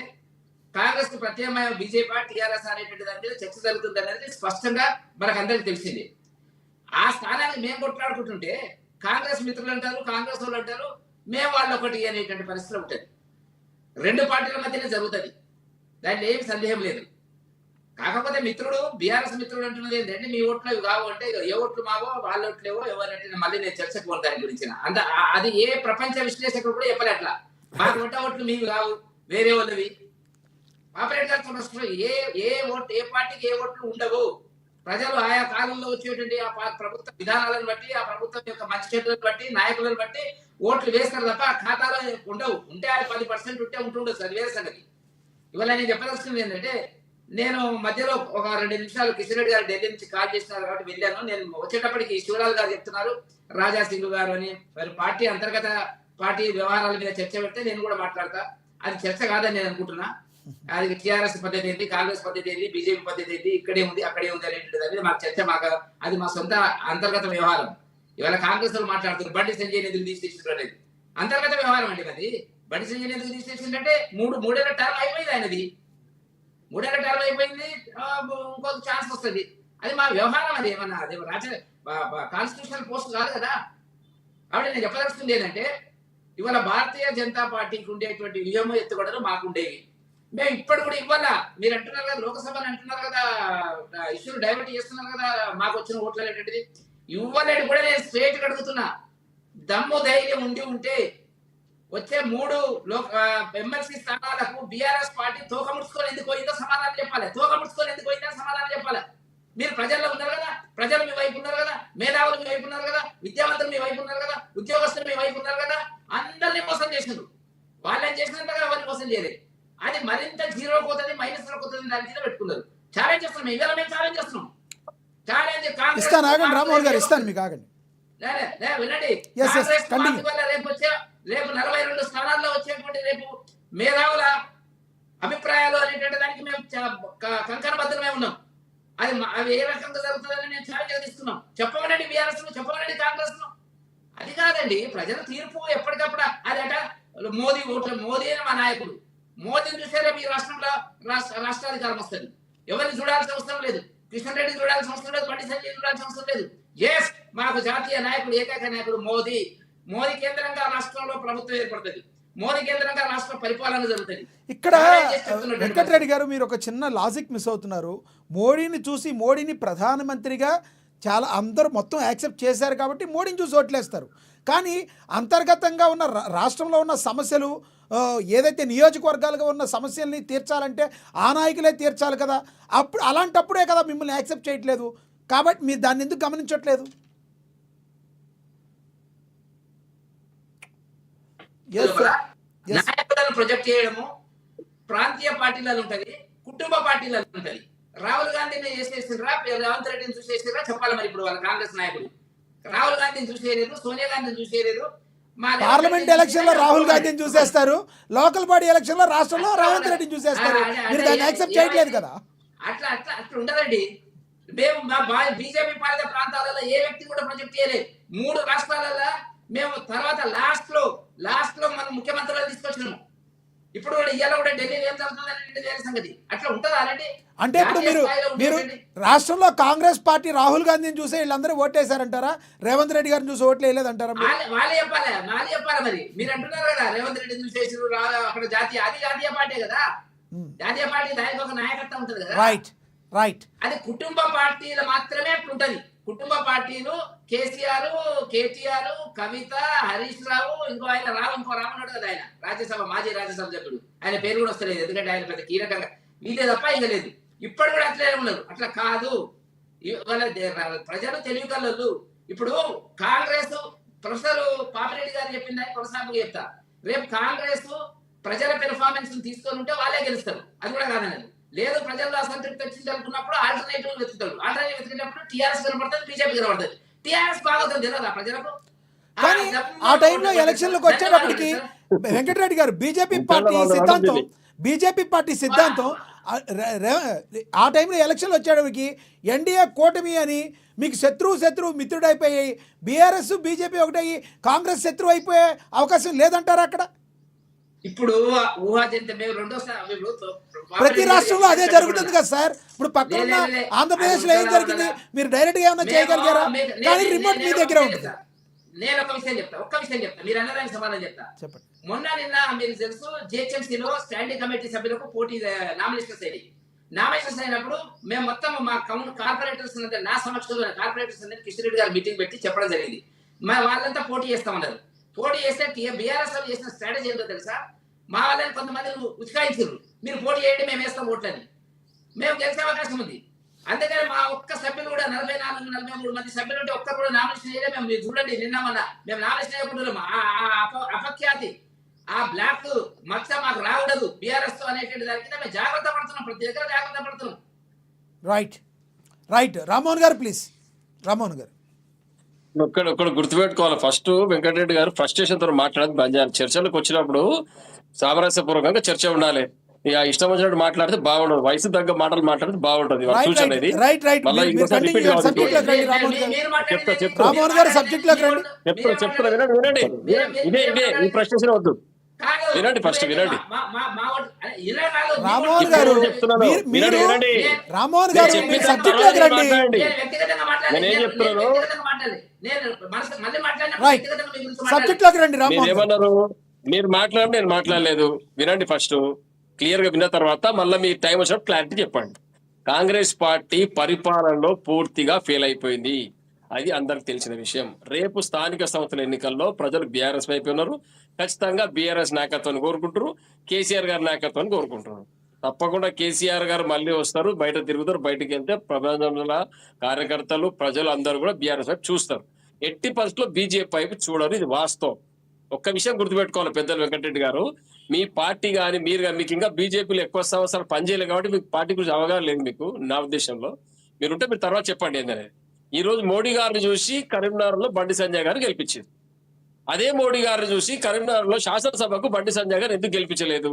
కాంగ్రెస్ కు ప్రత్యామ్నాయ బీజేపీ టీఆర్ఎస్ అనేటువంటి దాని మీద చర్చ జరుగుతుంది అనేది స్పష్టంగా మనకు అందరికి తెలిసింది. ఆ స్థానాన్ని మేము కొట్లాడుకుంటుంటే కాంగ్రెస్ మిత్రులు అంటారు, కాంగ్రెస్ వాళ్ళు అంటారు మేము వాళ్ళు ఒకటి అనేటువంటి పరిస్థితి ఉంటుంది. 2 పార్టీల మధ్యనే జరుగుతుంది, దాంట్లో ఏమి సందేహం లేదు. కాకపోతే మిత్రుడు బీఆర్ఎస్ మిత్రుడు అంటున్నది ఏంటంటే మీ ఓట్లు కావు అంటే ఏ ఓట్లు మావో వాళ్ళ ఓట్లేవో ఎవరంటే మళ్ళీ నేను చర్చకు పోను దాని గురించి. అది ఏ ప్రపంచ విశ్లేషకుడు కూడా చెప్పలే అట్లా. మాకు ఓట్లు మీవి కావు వేరే వాళ్ళవి. ఆపరేటర్ ఏ పార్టీకి ఏ ఓట్లు ఉండవు. ప్రజలు ఆయా కాలంలో వచ్చేటువంటి ఆ ప్రభుత్వ విధానాలను బట్టి, ఆ ప్రభుత్వం యొక్క మంచి చెట్లను బట్టి, నాయకులను బట్టి ఓట్లు వేస్తారు తప్ప ఖాతాలో ఉండవు. ఉంటే 10% ఉంటే ఉంటుండొచ్చు, అది వేరే సంగతి. ఇవాళ నేను చెప్పదలుచుకుంది ఏంటంటే నేను మధ్యలో ఒక 2 నిమిషాలు కిషన్ రెడ్డి గారు ఢిల్లీ నుంచి కాల్ చేస్తున్నారు కాబట్టి వెళ్ళాను. నేను వచ్చేటప్పటికి శివలాల్ గారు చెప్తున్నారు, రాజా సింగ్ గారు అని, మరి పార్టీ అంతర్గత పార్టీ వ్యవహారాల మీద చర్చ పెడితే నేను కూడా మాట్లాడతా. అది చర్చ కాదని నేను అనుకుంటున్నా. అది టీఆర్ఎస్ పద్ధతి ఏంటి, కాంగ్రెస్ పద్ధతి ఏంటి, బీజేపీ పద్ధతి ఏంటి, ఇక్కడే ఉంది అక్కడే ఉంది అనేటువంటిది అనేది మాకు చర్చ, మాకు అది మా సొంత అంతర్గత వ్యవహారం. ఇవాళ కాంగ్రెస్ వాళ్ళు మాట్లాడుతున్నారు బండి సంజయ్ ఎందుకు తీసేసిండ్రు అనేది అంతర్గత వ్యవహారం అండి. అది బండి సంజయ్ ఎందుకు తీసేసిందంటే మూడేళ్ల టర్మ్ అయిపోయింది ఆయనది, 3 ఏళ్ల టర్మ్ అయిపోయింది, ఇంకొక ఛాన్స్ వస్తుంది. అది మా వ్యవహారం. అది ఏమన్నా అది కాన్స్టిట్యూషనల్ పోస్ట్ కాదు కదా. కాబట్టి నేను చెప్పదలుచుకుంది ఏంటంటే ఇవాళ భారతీయ జనతా పార్టీకి ఉండేటువంటి వ్యూహము ఎత్తుగడలు మాకు ఉండేవి. మేము ఇప్పుడు కూడా ఇవ్వాల, మీరు అంటున్నారు కదా లోకసభని అంటున్నారు కదా, ఇష్యూలు డైవర్ట్ చేస్తున్నారు కదా, మాకు వచ్చిన ఓట్లు అనేటువంటిది ఇవ్వలేడు కూడా. నేను స్ట్రేట్ అడుగుతున్నా, దమ్ము ధైర్యం ఉంటే వచ్చే 3 ఎమ్మెల్సీ స్థానాలకు బీఆర్ఎస్ పార్టీ తోక ముడుచుకొని ఎందుకు పోయిందో సమాధానం చెప్పాలి. తోక ముడుచుకొని ఎందుకు పోయిందో సమాధానం చెప్పాలి. మీరు ప్రజల్లో ఉన్నారు కదా, ప్రజలు మీ వైపు ఉన్నారు కదా, మేధావులు మీ వైపు ఉన్నారు కదా, విద్యావంతులు మీ వైపు ఉన్నారు కదా, ఉద్యోగస్తులు మీ వైపు ఉన్నారు కదా, అందరినీ మోసం చేసిండ్రు. వాళ్ళని చేసినంతగా ఎవరిని మోసం చేయలేదు. అది మరింత జీరో పోతుంది, మైనస్ లో పోతుంది, దాని మీద పెట్టుకున్నారు. ఛాలెంజ్ చేస్తున్నాం, ఇవాళ మేము ఛాలెంజ్ చేస్తున్నాం. ఛాలెంజ్ ఇస్తాను, ఆగండి రామ్మోహన్ గారు, ఇస్తాను మీకు, ఆగండి. వినండి, కాంగ్రెస్ పార్టీ వల్ల రేపు 42 స్థానాల్లో వచ్చేటువంటి రేపు మేధావుల అభిప్రాయాలు అనేటువంటి దానికి మేము కంకణబద్ధమే ఉన్నాం. అవి ఏ రకంగా జరుగుతుందని మేము ఛాలెంజ్ తీసుకున్నాం. చెప్పమనండి బీఆర్ఎస్ ను, చెప్పమనండి కాంగ్రెస్ ను. అది కాదండి ప్రజల తీర్పు ఎప్పటికప్పుడు. అదట మోదీ ఓట్లు, మోదీ అని మా నాయకుడు, మోదీని చూసే రేపు ఈ రాష్ట్రంలో రాష్ట్రాధికారం వస్తుంది. ఎవరిని చూడాల్సిన అవసరం లేదు, కిషన్ రెడ్డి చూడాల్సిన అవసరం లేదు, బండి సంజయ్ చూడాల్సిన అవసరం లేదు. ఎస్, మాకు జాతీయ నాయకుడు, ఏకైక నాయకుడు మోదీ. మోదీ కేంద్రంగా రాష్ట్రంలో ప్రభుత్వం ఏర్పడుతుంది, మోదీ కేంద్రంగా రాష్ట్ర పరిపాలన జరుగుతుంది. ఇక్కడ వెంకటరెడ్డి గారు మీరు ఒక చిన్న లాజిక్ మిస్ అవుతున్నారు. మోడీని చూసి, మోడీని ప్రధానమంత్రిగా చాలా అందరూ మొత్తం యాక్సెప్ట్ చేశారు కాబట్టి మోడీని చూసి ఓట్లేస్తారు. కానీ అంతర్గతంగా ఉన్న రాష్ట్రంలో ఉన్న సమస్యలు, ఏదైతే నియోజకవర్గాలుగా ఉన్న సమస్యల్ని తీర్చాలంటే ఆ నాయకులే తీర్చాలి కదా. అప్పుడు అలాంటప్పుడే కదా మిమ్మల్ని యాక్సెప్ట్ చేయట్లేదు. కాబట్టి మీరు దాన్ని ఎందుకు గమనించట్లేదు? నాయకులను ప్రొజెక్ట్ చేయడము ప్రాంతీయ పార్టీలలో ఉంటది, కుటుంబ పార్టీలలో ఉంటది. రాహుల్ గాంధీని చేసేసిరా, రేవంత్ రెడ్డిని చూసేసిరా చెప్పాలి. మరి ఇప్పుడు వాళ్ళ కాంగ్రెస్ నాయకులు రాహుల్ గాంధీని చూసేయలేదు, సోనియా గాంధీని చూసేయలేదు. పార్లమెంట్ ఎలక్షన్ లో రాహుల్ గాంధీని చూసేస్తారు, లోకల్ బాడీ ఎలక్షన్ లో రాష్ట్రంలో రేవంత్ రెడ్డిని చూసేస్తారు. మీరు దాన్ని యాక్సెప్ట్ చేయట్లేదు కదా. అట్లా అట్లా అట్లా ఉండదండి. మేము బీజేపీ పాలిత ప్రాంతాలలో ఏ వ్యక్తి కూడా ప్రొజెక్ట్ చేయలేదు. 3 రాష్ట్రాలలో మేము తర్వాత లాస్ట్ లో మనం ముఖ్యమంత్రులు తీసుకొచ్చినాము. ఇప్పుడు కూడా ఇవాళ కూడా ఢిల్లీలో ఏం జరుగుతుంది వేరే సంగతి. అట్లా ఉంటుందా అలాంటి? అంటే ఇప్పుడు మీరు రాష్ట్రంలో కాంగ్రెస్ పార్టీ రాహుల్ గాంధీని చూసే వీళ్ళందరూ ఓటేశారంటారా? రేవంత్ రెడ్డి గారిని చూసి ఓట్లు వేయలేదంటారా? వాళ్ళే చెప్పాలి. మరి మీరు అంటున్నారు కదా రేవంత్ రెడ్డిని చూసేసి అక్కడ జాతీయ పార్టీ కదా, జాతీయ పార్టీ దానికి ఒక నాయకత్వం ఉంటుంది కదా. రైట్. అది కుటుంబ పార్టీలు మాత్రమే ఉంటుంది. కుటుంబ పార్టీలు కేసీఆర్, కేటీఆర్, కవిత, హరీష్ రావు, ఇంకో రాము ఉన్నాడు కదా, ఆయన మాజీ రాజ్యసభ సభ్యుడు. ఆయన పేరు కూడా వస్తలేదు, ఎందుకంటే ఆయన పెద్ద కీలకంగా వీళ్ళే తప్ప ఇంకా లేదు. ఇప్పుడు కూడా అట్లనే ఉన్నారు. అట్లా కాదు, వాళ్ళ ప్రజలు తెలివి కళ్ళు. ఇప్పుడు కాంగ్రెస్ ప్రొఫెసర్ పాపిరెడ్డి గారు చెప్పింది కొనసాగు చెప్తా. రేపు కాంగ్రెస్ ప్రజల పెర్ఫార్మెన్స్ తీసుకొని ఉంటే వాళ్ళే గెలుస్తారు. అది కూడా కాదన్నది లేదు. ప్రజల్లో అసంతృప్తి వచ్చింది అనుకున్నప్పుడు ఆల్టర్నేటివ్ వెతుకుతాడు. ఆల్టర్నేటివ్ వెతికినప్పుడు టీఆర్ఎస్ కనబడుతుంది, బీజేపీ కనబడుతుంది. టీఆర్ఎస్ బాగుంటుంది తెలియదా ప్రజలకు? కానీ ఆ టైంలో ఎలక్షన్లకు వచ్చేటప్పటికి వెంకటరెడ్డి గారు బీజేపీ పార్టీ సిద్ధాంతం ఆ టైంలో ఎలక్షన్లు వచ్చేటప్పటికి ఎన్డీఏ కూటమి అని మీకు శత్రువు మిత్రుడైపోయి బీఆర్ఎస్ బీజేపీ ఒకటయ్యి కాంగ్రెస్ శత్రువు అయిపోయే అవకాశం లేదంటారా అక్కడ? ఇప్పుడు ఊహాజనిత ప్రతి రాష్ట్రంలో అదే జరుగుతుంది కదా సార్. ఇప్పుడు పక్కన ఆంధ్రప్రదేశ్ లో ఏం జరిగింది? మీరు డైరెక్ట్ గా ఏమైనా చేయగలిగారా? కానీ రిమోట్ మీ దగ్గర ఉంటుంది. నేను ఒక్క విషయం చెప్తా, మీరు అన్నదానికి సమాధానం చెప్తా. చెప్పండి. నిన్న మీరు తెలుసు జిహెచ్ఎంసీలో స్టాండింగ్ కమిటీ సభ్యులకు నామినేషన్స్ అయినప్పుడు మేము మొత్తం మా కార్పొరేటర్స్ నా సమక్షంలో కార్పొరేటర్స్ అందరికీ కిషన్ రెడ్డి గారు మీటింగ్ పెట్టి చెప్పడం జరిగింది. వాళ్ళంతా పోటీ చేస్తామన్నారు. పోటీ చేస్తే బీఆర్ఎస్ వాళ్ళు చేసిన స్ట్రాటజీ ఏంటో తెలుసా? మా వాళ్ళని కొంతమంది ఉత్కాయించారు, మీరు పోటీ చేయండి మేము వేస్తాం ఓట్లని, మేము గెలిచే అవకాశం ఉంది. అందుకని మా ఒక్క సభ్యులు కూడా 44-43 మంది సభ్యులు ఉంటే ఒక్కరు కూడా నామినేషన్ చేయలేదు. మేము చూడండి నిన్న మొన్న మేము నామినేషన్ చేయకుండా ఆ బ్లాక్ మచ్చ మాకు రాకూడదు బీఆర్ఎస్ తో అనేటువంటి దానికి మేము జాగ్రత్త పడుతున్నాం, ప్రతి దగ్గర జాగ్రత్త పడుతున్నాం. రైట్ రైట్ రామ్మోహన్ గారు ప్లీజ్. రామ్మోహన్ గారు ఒక్కడ గుర్తుపెట్టుకోవాలి. ఫస్ట్ వెంకటరెడ్డి గారు ఫ్రస్ట్రేషన్ తో మాట్లాడదు బంద్ చేయాలి. చర్చలకు వచ్చినప్పుడు సామరస్యపూర్వకంగా చర్చ ఉండాలి. ఇక ఇష్టం వచ్చినట్టు మాట్లాడితే బాగుండదు, వయసు తగ్గ మాటలు మాట్లాడితే బాగుంటది. వాళ్ళ రైట్ సూచన రైట్ ఇది. రైట్ రైట్ మళ్ళీ మీరు ఇంకోసారి కంటిన్యూ రిపీట్ చేయండి, కావద్దు. సబ్జెక్ట్లోకి రండి రామ్మోహన్ గారు. రామ్మోహన్ గారు సబ్జెక్ట్లోకి రండి. చెప్తున్నా వినండి. ఇదే ఈ ఫ్రస్ట్రేషన్ వద్దు. వినండి ఫస్ట్ వినండి. రామ్మోహన్ గారు చెప్తున్నాను. మీరు వినండి. రామ్మోహన్ గారు నేను మీరు చెప్పిన సబ్జెక్ట్లోకి తర్వాత రండి. మాట్లాడండి. నేనేం చెప్తున్నాను? రైట్ సబ్జెక్ట్లోకి రండి మీరు రామ్మోహన్ గారు. ఏమన్నారు? మీరు మాట్లాడండి, నేను మాట్లాడలేదు. వినండి ఫస్ట్ క్లియర్ గా విన్న తర్వాత మళ్ళీ మీ టైం వచ్చినప్పుడు క్లారిటీ చెప్పండి. కాంగ్రెస్ పార్టీ పరిపాలనలో పూర్తిగా ఫెయిల్ అయిపోయింది, అది అందరికి తెలిసిన విషయం. రేపు స్థానిక సంస్థల ఎన్నికల్లో ప్రజలు బీఆర్ఎస్ వైపు ఉన్నారు. ఖచ్చితంగా బీఆర్ఎస్ నాయకత్వాన్ని కోరుకుంటారు, కేసీఆర్ గారి నాయకత్వాన్ని కోరుకుంటున్నారు. తప్పకుండా కేసీఆర్ గారు మళ్ళీ వస్తారు, బయట తిరుగుతారు. బయటకు వెళ్తే ప్రపంచంలో కార్యకర్తలు ప్రజలు అందరూ కూడా బీఆర్ఎస్ వైపు చూస్తారు. ఎట్టి పరిస్థితుల్లో బీజేపీ వైపు చూడరు, ఇది వాస్తవం. ఒక్క విషయం గుర్తుపెట్టుకోవాలి పెద్దలు వెంకటరెడ్డి గారు, మీ పార్టీ కానీ మీరు కానీ మీకు ఇంకా బీజేపీలో ఎక్కువ సంవత్సరాలు పనిచేయలేదు కాబట్టి మీకు పార్టీ గురించి అవగాహన లేదు. మీకు నా ఉద్దేశంలో మీరుంటే మీరు తర్వాత చెప్పండి ఏంటనే. ఈ రోజు మోడీ గారిని చూసి కరీంనగర్ లో బండి సంజయ్ గారు గెలిపించారు. అదే మోడీ గారిని చూసి కరీంనగర్ లో శాసనసభకు బండి సంజయ్ గారు ఎందుకు గెలిపించలేదు?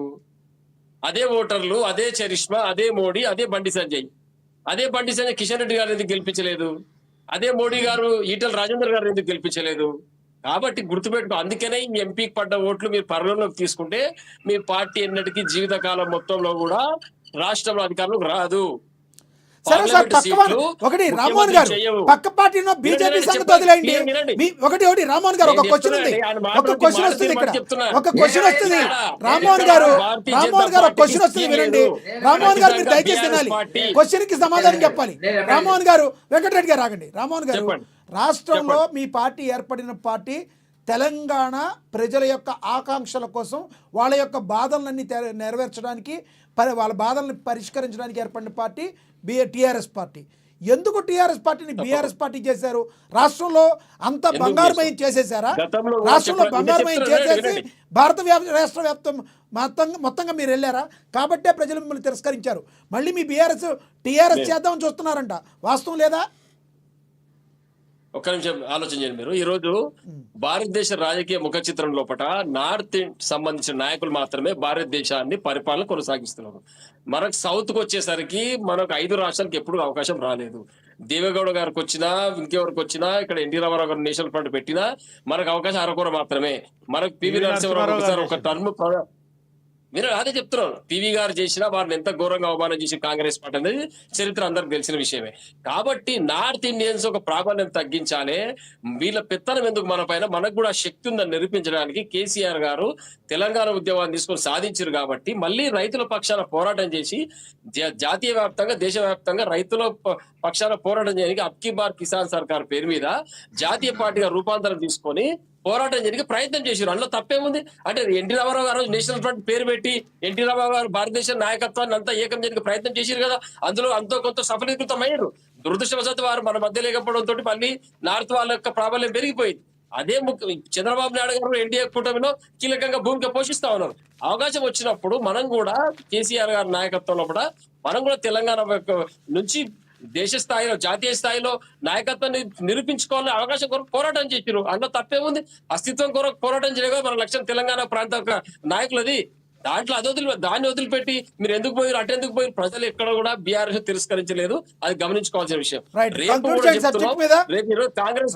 అదే ఓటర్లు, అదే చరిష్మా, అదే మోడీ, అదే బండి సంజయ్, అదే బండి సంజయ్ కిషన్ రెడ్డి గారు ఎందుకు గెలిపించలేదు? అదే మోడీ గారు ఈటల రాజేందర్ గారు ఎందుకు గెలిపించలేదు? కాబట్టి గుర్తుపెట్టుకో, అందుకనే ఈ ఎంపీకి పడ్డ ఓట్లు మీరు పరిగణలోకి తీసుకుంటే మీ పార్టీ ఎన్నటికీ జీవితకాలం మొత్తంలో కూడా రాష్ట్రంలో అధికారంలోకి రాదు. సరే సార్, ఒకటి రామ్మోహన్ గారు పక్క పార్టీలో బీజేపీ సంగతి వదిలేయండి. ఒకటి రామ్మోహన్ గారు ఒక క్వశ్చన్ ఉంది, ఒక క్వశ్చన్ వస్తుంది ఇక్కడ, ఒక క్వశ్చన్ వస్తుంది. రామ్మోహన్ గారు ఒక క్వశ్చన్ వస్తుంది, వినండి. రామ్మోహన్ గారు మీరు దయచేసి వినాలి, క్వశ్చన్ కి సమాధానం చెప్పాలి. రామ్మోహన్ గారు, వెంకటరెడ్డి గారు ఆగండి. రామ్మోహన్ గారు, రాష్ట్రంలో మీ పార్టీ ఏర్పడిన పార్టీ తెలంగాణ ప్రజల యొక్క ఆకాంక్షల కోసం, వాళ్ళ యొక్క బాధలన్నీ నెరవేర్చడానికి, వాళ్ళ బాధల్ని పరిష్కరించడానికి ఏర్పడిన పార్టీ టీఆర్ఎస్ పార్టీ. ఎందుకు టీఆర్ఎస్ పార్టీని బీఆర్ఎస్ పార్టీ చేశారు? రాష్ట్రంలో అంత బంగారుమయం చేసేసారా? రాష్ట్రంలో బంగారుమయం చేసేసి భారత రాష్ట్ర వ్యాప్తం మొత్తంగా మీరు వెళ్ళారా? కాబట్టే ప్రజలు మిమ్మల్ని తిరస్కరించారు. మళ్ళీ మీ టీఆర్ఎస్ చేద్దామని చూస్తున్నారంట, వాస్తవం లేదా? ఒక్క నిమిషం ఆలోచన చేయండి మీరు. ఈ రోజు భారతదేశ రాజకీయ ముఖ చిత్రం లోపల నార్త్ సంబంధించిన నాయకులు మాత్రమే భారతదేశాన్ని పరిపాలన కొనసాగిస్తున్నారు. మనకు సౌత్ కు వచ్చేసరికి మనకు 5 రాష్ట్రాలకు ఎప్పుడు అవకాశం రాలేదు. దేవేగౌడ గారికి వచ్చినా, ఇంకెవరికి వచ్చినా, ఇక్కడ ఎన్టీ రామారావు గారు నేషనల్ ఫ్రంట్ పెట్టినా మనకు అవకాశం అరకొర మాత్రమే. మనకు పివి నరసింహారావు ఒక టర్మ్ మీరు అదే చెప్తున్నారు. పివి గారు చేసినా వారిని ఎంత ఘోరంగా అవమానం చేసి కాంగ్రెస్ పార్టీ అనేది చరిత్ర అందరికి తెలిసిన విషయమే. కాబట్టి నార్త్ ఇండియన్స్ ఒక ప్రాబల్యం తగ్గించాలి. వీళ్ళ పెత్తనం ఎందుకు మన పైన, మనకు కూడా శక్తి ఉందని నిరూపించడానికి కేసీఆర్ గారు తెలంగాణ ఉద్యమాన్ని తీసుకొని సాధించారు. కాబట్టి మళ్ళీ రైతుల పక్షాన పోరాటం చేసి జాతీయ వ్యాప్తంగా, దేశవ్యాప్తంగా రైతుల పక్షాన పోరాటం చేయడానికి అబ్కీ బార్ కిసాన్ సర్కార్ పేరు మీద జాతీయ పార్టీగా రూపాంతరం తీసుకొని పోరాటం చేయడానికి ప్రయత్నం చేశారు. అందులో తప్పేముంది? అంటే ఎన్టీ రామారావు గారు నేషనల్ ఫ్రంట్ పేరు పెట్టి ఎన్టీ రామారావు గారు భారతదేశ నాయకత్వాన్ని అంతా ఏకం చేయడానికి ప్రయత్నం చేశారు కదా, అందులో అంతో కొంత సఫలీకృతం అయ్యారు. దురదృష్టవశాత్తు వారు మన మధ్య లేకపోవడంతో మళ్ళీ నార్త్ వాళ్ళ యొక్క ప్రాబల్యం పెరిగిపోయింది. అదే చంద్రబాబు నాయుడు గారు ఎన్డీఏ కూటమిలో కీలకంగా భూమిక పోషిస్తా ఉన్నారు. అవకాశం వచ్చినప్పుడు మనం కూడా కేసీఆర్ గారి నాయకత్వంలో కూడా మనం కూడా తెలంగాణ నుంచి దేశ స్థాయిలో, జాతీయ స్థాయిలో నాయకత్వాన్ని నిరూపించుకోవాలని అవకాశం కొరకు పోరాటం చేశారు. అందులో తప్పేముంది? అస్తిత్వం కొరకు పోరాటం చేయగా మన లక్ష్యం తెలంగాణ ప్రాంత నాయకులది. దాంట్లో దాన్ని వదిలిపెట్టి మీరు ఎందుకు పోయారు, అటెందుకు పోయారు? ప్రజలు ఎక్కడ కూడా బీఆర్ఎస్ తిరస్కరించలేదు, అది గమనించుకోవాల్సిన విషయం. రేపు కాంగ్రెస్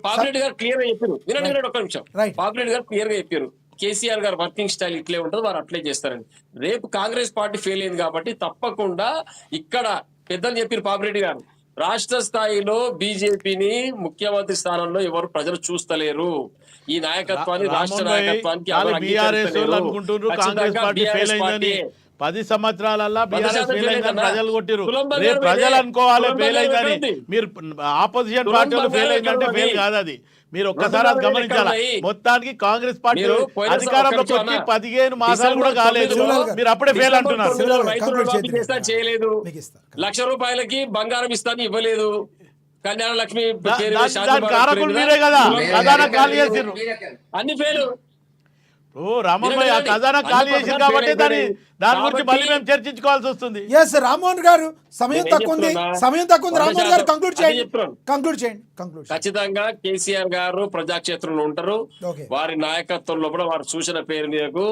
పాపిరెడ్డి గారు క్లియర్ గా చెప్పారు. వినండి ఒక్క నిమిషం. పాపిరెడ్డి గారు క్లియర్ గా చెప్పారు, కేసీఆర్ గారు వర్కింగ్ స్టైల్ ఇట్లే ఉంటుంది, వారు అట్లే చేస్తారని. రేపు కాంగ్రెస్ పార్టీ ఫెయిల్ అయింది కాబట్టి తప్పకుండా ఇక్కడ పెద్దలు చెప్పారు పాపిరెడ్డి గారు, రాష్ట్ర స్థాయిలో బీజేపీని ముఖ్యమంత్రి స్థానంలో ఎవరు ప్రజలు చూస్తలేరు. ఈ నాయకత్వాన్ని, రాష్ట్ర నాయకత్వానికి 10 సంవత్సరాలల్లా బీఆర్ఎస్ ఫెయిల్ అయిందని ప్రజలు కొట్టిరు. రేపు ప్రజలు అనుకోవాలి ఫెయిల్ అయిందని. మీరు ఆపోజిషన్ పార్టీలు ఫెయిల్ అయిందంటే ఫెయిల్ కాదు అది. మీరు ఒక్కసారి అది గమనించాలి. మొత్తానికి కాంగ్రెస్ పార్టీ అధికారంలోకి వచ్చి 15 మాసాలు కూడా కాలేదు, మీరు అప్పుడే ఫెయిల్ అంటున్నారు. చేయలేదు, ₹1,00,000 బంగారం ఇస్తాను ఇవ్వలేదు, కళ్యాణ లక్ష్మి కారకులు మీరే కదా, ప్రధాన ఖాళీ చేసిర్రు. అన్ని ఫెయిల్. ఓ రామన్ భాయ్ ఆ ఖజానా ఖాళీ చేసింది కాబట్టి దాని గురించి మళ్ళీ మేము చర్చించుకోవాల్సి వస్తుంది. ఎస్ రామ్మోహన్ గారు సమయం నేను తక్కువ ఉంది, చెప్తున్నా, సమయం తక్కువ ఉంది. 100% రామ్మోహన్ గారు కంక్లూడ్ అదే చేయండి, చెప్తున్నాను. కంక్లూడ్ చేయండి, కంక్లూడ్ చేయండి. ఖచ్చితంగా కేసీఆర్ గారు ప్రజాక్షేత్రంలో ఉంటారు. ఓకే. వారి నాయకత్వంలో కూడా వారి సూచన పేరు మీదకు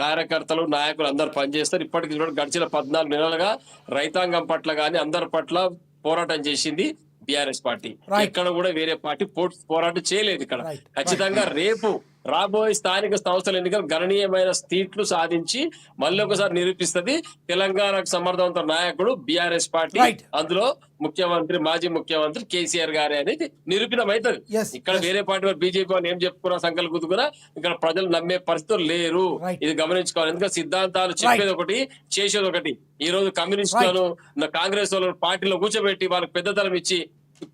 కార్యకర్తలు నాయకులు అందరు పనిచేస్తారు. ఇప్పటికి కూడా గడిచిన 14 నెలలుగా రైతాంగం పట్ల గాని అందరి పట్ల పోరాటం చేసింది బీఆర్ఎస్ పార్టీ. Right. ఎక్కడ కూడా వేరే పార్టీ పోరాటం చేయలేదు. ఇక్కడ Right. ఖచ్చితంగా రేపు రాబోయే స్థానిక సంస్థల ఎన్నికలు గణనీయమైన సీట్లు సాధించి మళ్ళీ ఒకసారి నిరూపిస్తుంది తెలంగాణకు సమర్థవంత నాయకుడు బీఆర్ఎస్ పార్టీ. Right. అందులో ముఖ్యమంత్రి మాజీ ముఖ్యమంత్రి కేసీఆర్ గారే అనేది నిరూపితం అవుతుంది. Yes, ఇక్కడ yes. వేరే పార్టీ వారు బీజేపీ వాళ్ళు ఏం చెప్పుకున్నా సంకల్ గుద్దుకున్నా ఇక్కడ ప్రజలు నమ్మే పరిస్థితులు లేరు. Right. ఇది గమనించుకోవాలి. ఎందుకంటే సిద్ధాంతాలు చెప్పేది ఒకటి చేసేది ఒకటి. ఈ రోజు కమ్యూనిస్టులను కాంగ్రెస్ వాళ్ళను పార్టీలో కూర్చోబెట్టి వాళ్ళకి పెద్దతనం ఇచ్చి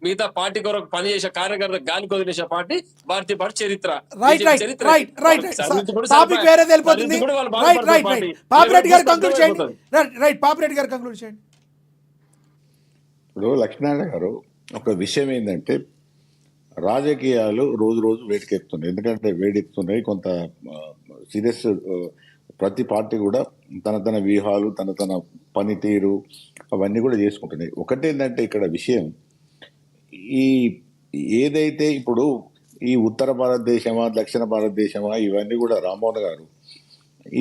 మిగతా పార్టీ కొరకు పనిచేసే కార్యకర్త గాలి కొదిలేసే పార్టీ భారతీయ పార్టీ చరిత్ర. రైట్ BJP రైట్ చరిత్ర. రైట్ రైట్ వాళ్ళకి సరిదిద్దు కూడా టాపిక్ సరిపోయి- వేరే వెళ్ళిపోతుంది. సరిదిద్దు కూడా వాళ్ళు రైట్ బాధపడుతున్న రైట్ పార్టీ. రైట్ పాపిరెడ్డి గారు ఎవరు కంక్లూడ్ చేయండి. అయిపోతుంది. రైట్ పాపిరెడ్డి గారు కంక్లూడ్ చేయండి. ఇప్పుడు లక్ష్మీనారాయణ గారు ఒక విషయం ఏంటంటే రాజకీయాలు రోజు రోజు వేడికెక్కుతున్నాయి. ఎందుకంటే వేడెక్కుతున్నాయి కొంత సీరియస్. ప్రతి పార్టీ కూడా తన వ్యూహాలు తన పనితీరు అవన్నీ కూడా చేసుకుంటున్నాయి. ఒకటేంటంటే ఇక్కడ విషయం ఈ ఏదైతే ఇప్పుడు ఈ ఉత్తర భారతదేశమా దక్షిణ భారతదేశమా ఇవన్నీ కూడా రామ్మోహన్ గారు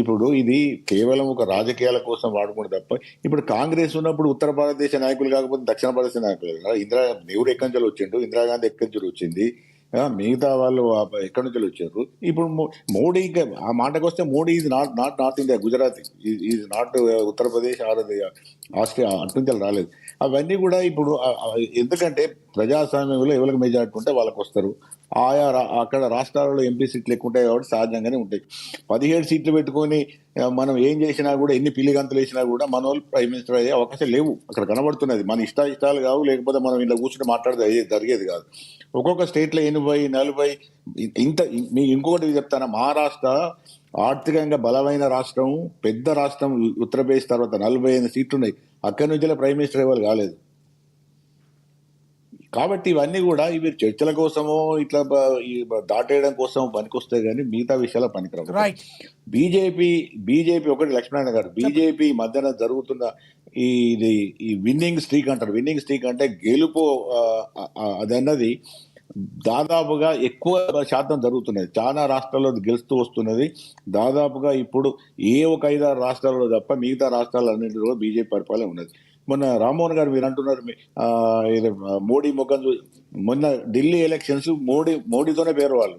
ఇప్పుడు ఇది కేవలం ఒక రాజకీయాల కోసం వాడుకుంటే తప్ప ఇప్పుడు కాంగ్రెస్ ఉన్నప్పుడు ఉత్తర భారతదేశ నాయకులు కాకపోతే దక్షిణ భారతదేశ నాయకులు కదా. నెహ్రూ ఎక్కడి నుంచి వచ్చిండు, ఇందిరాగాంధీ ఎక్కడి నుంచి వచ్చింది, మిగతా వాళ్ళు ఎక్కడి నుంచి వచ్చారు. ఇప్పుడు మోడీకి ఆ మాటకు వస్తే మోడీ ఇది నాట్ నార్త్ ఇండియా, గుజరాత్ ఇది నాట్ ఉత్తరప్రదేశ్ ఆస్ట్రియా అటు నుంచి రాలేదు. అవన్నీ కూడా ఇప్పుడు ఎందుకంటే ప్రజాస్వామ్యంలో ఎవరికి మెజార్టీ ఉంటే వాళ్ళకి వస్తారు. అక్కడ రాష్ట్రాలలో ఎంపీ సీట్లు ఎక్కువ ఉంటాయి కాబట్టి సహజంగానే ఉంటాయి. 17 సీట్లు పెట్టుకొని మనం ఏం చేసినా కూడా ఎన్ని పిల్లిగంతులు వేసినా కూడా మన వాళ్ళు ప్రైమ్ మినిస్టర్ అయ్యే అవకాశం లేవు. అక్కడ కనబడుతున్నది. మన ఇష్టాలు కావు, లేకపోతే మనం ఇలా కూర్చుని మాట్లాడితే జరిగేది కాదు. ఒక్కొక్క స్టేట్లో 80, 40 ఇంత. ఇంకొకటి చెప్తాను, మహారాష్ట్ర ఆర్థికంగా బలమైన రాష్ట్రం, పెద్ద రాష్ట్రం. ఉత్తరప్రదేశ్ తర్వాత 45 సీట్లు ఉన్నాయి. అక్కడి నుంచి ప్రైమ్ మినిస్టర్ ఎవరు కాలేదు. కాబట్టి ఇవన్నీ కూడా ఇవి చర్చల కోసమో ఇట్లా దాటేయడం కోసం పనికొస్తాయి కానీ మిగతా విషయాల పనికిరావు. రైట్. బీజేపీ ఒకటి లక్ష్మీనారాయణ గారు, బీజేపీ మధ్యన జరుగుతున్న ఈ విన్నింగ్ స్ట్రీక్ అంటారు. విన్నింగ్ స్ట్రీక్ అంటే గెలుపు అదన్నది దాదాపుగా ఎక్కువ శాతం జరుగుతున్నది. చాలా రాష్ట్రాల్లో గెలుస్తూ వస్తున్నది. దాదాపుగా ఇప్పుడు ఒక 5-6 రాష్ట్రాల్లో తప్ప మిగతా రాష్ట్రాలన్నింటిలో బీజేపీ పరిపాలన ఉన్నది. మొన్న రామ్మోహన్ గారు మీరు అంటున్నారు మోడీ ముఖం మొన్న ఢిల్లీ ఎలక్షన్స్ మోడీతోనే వేరు వాళ్ళు.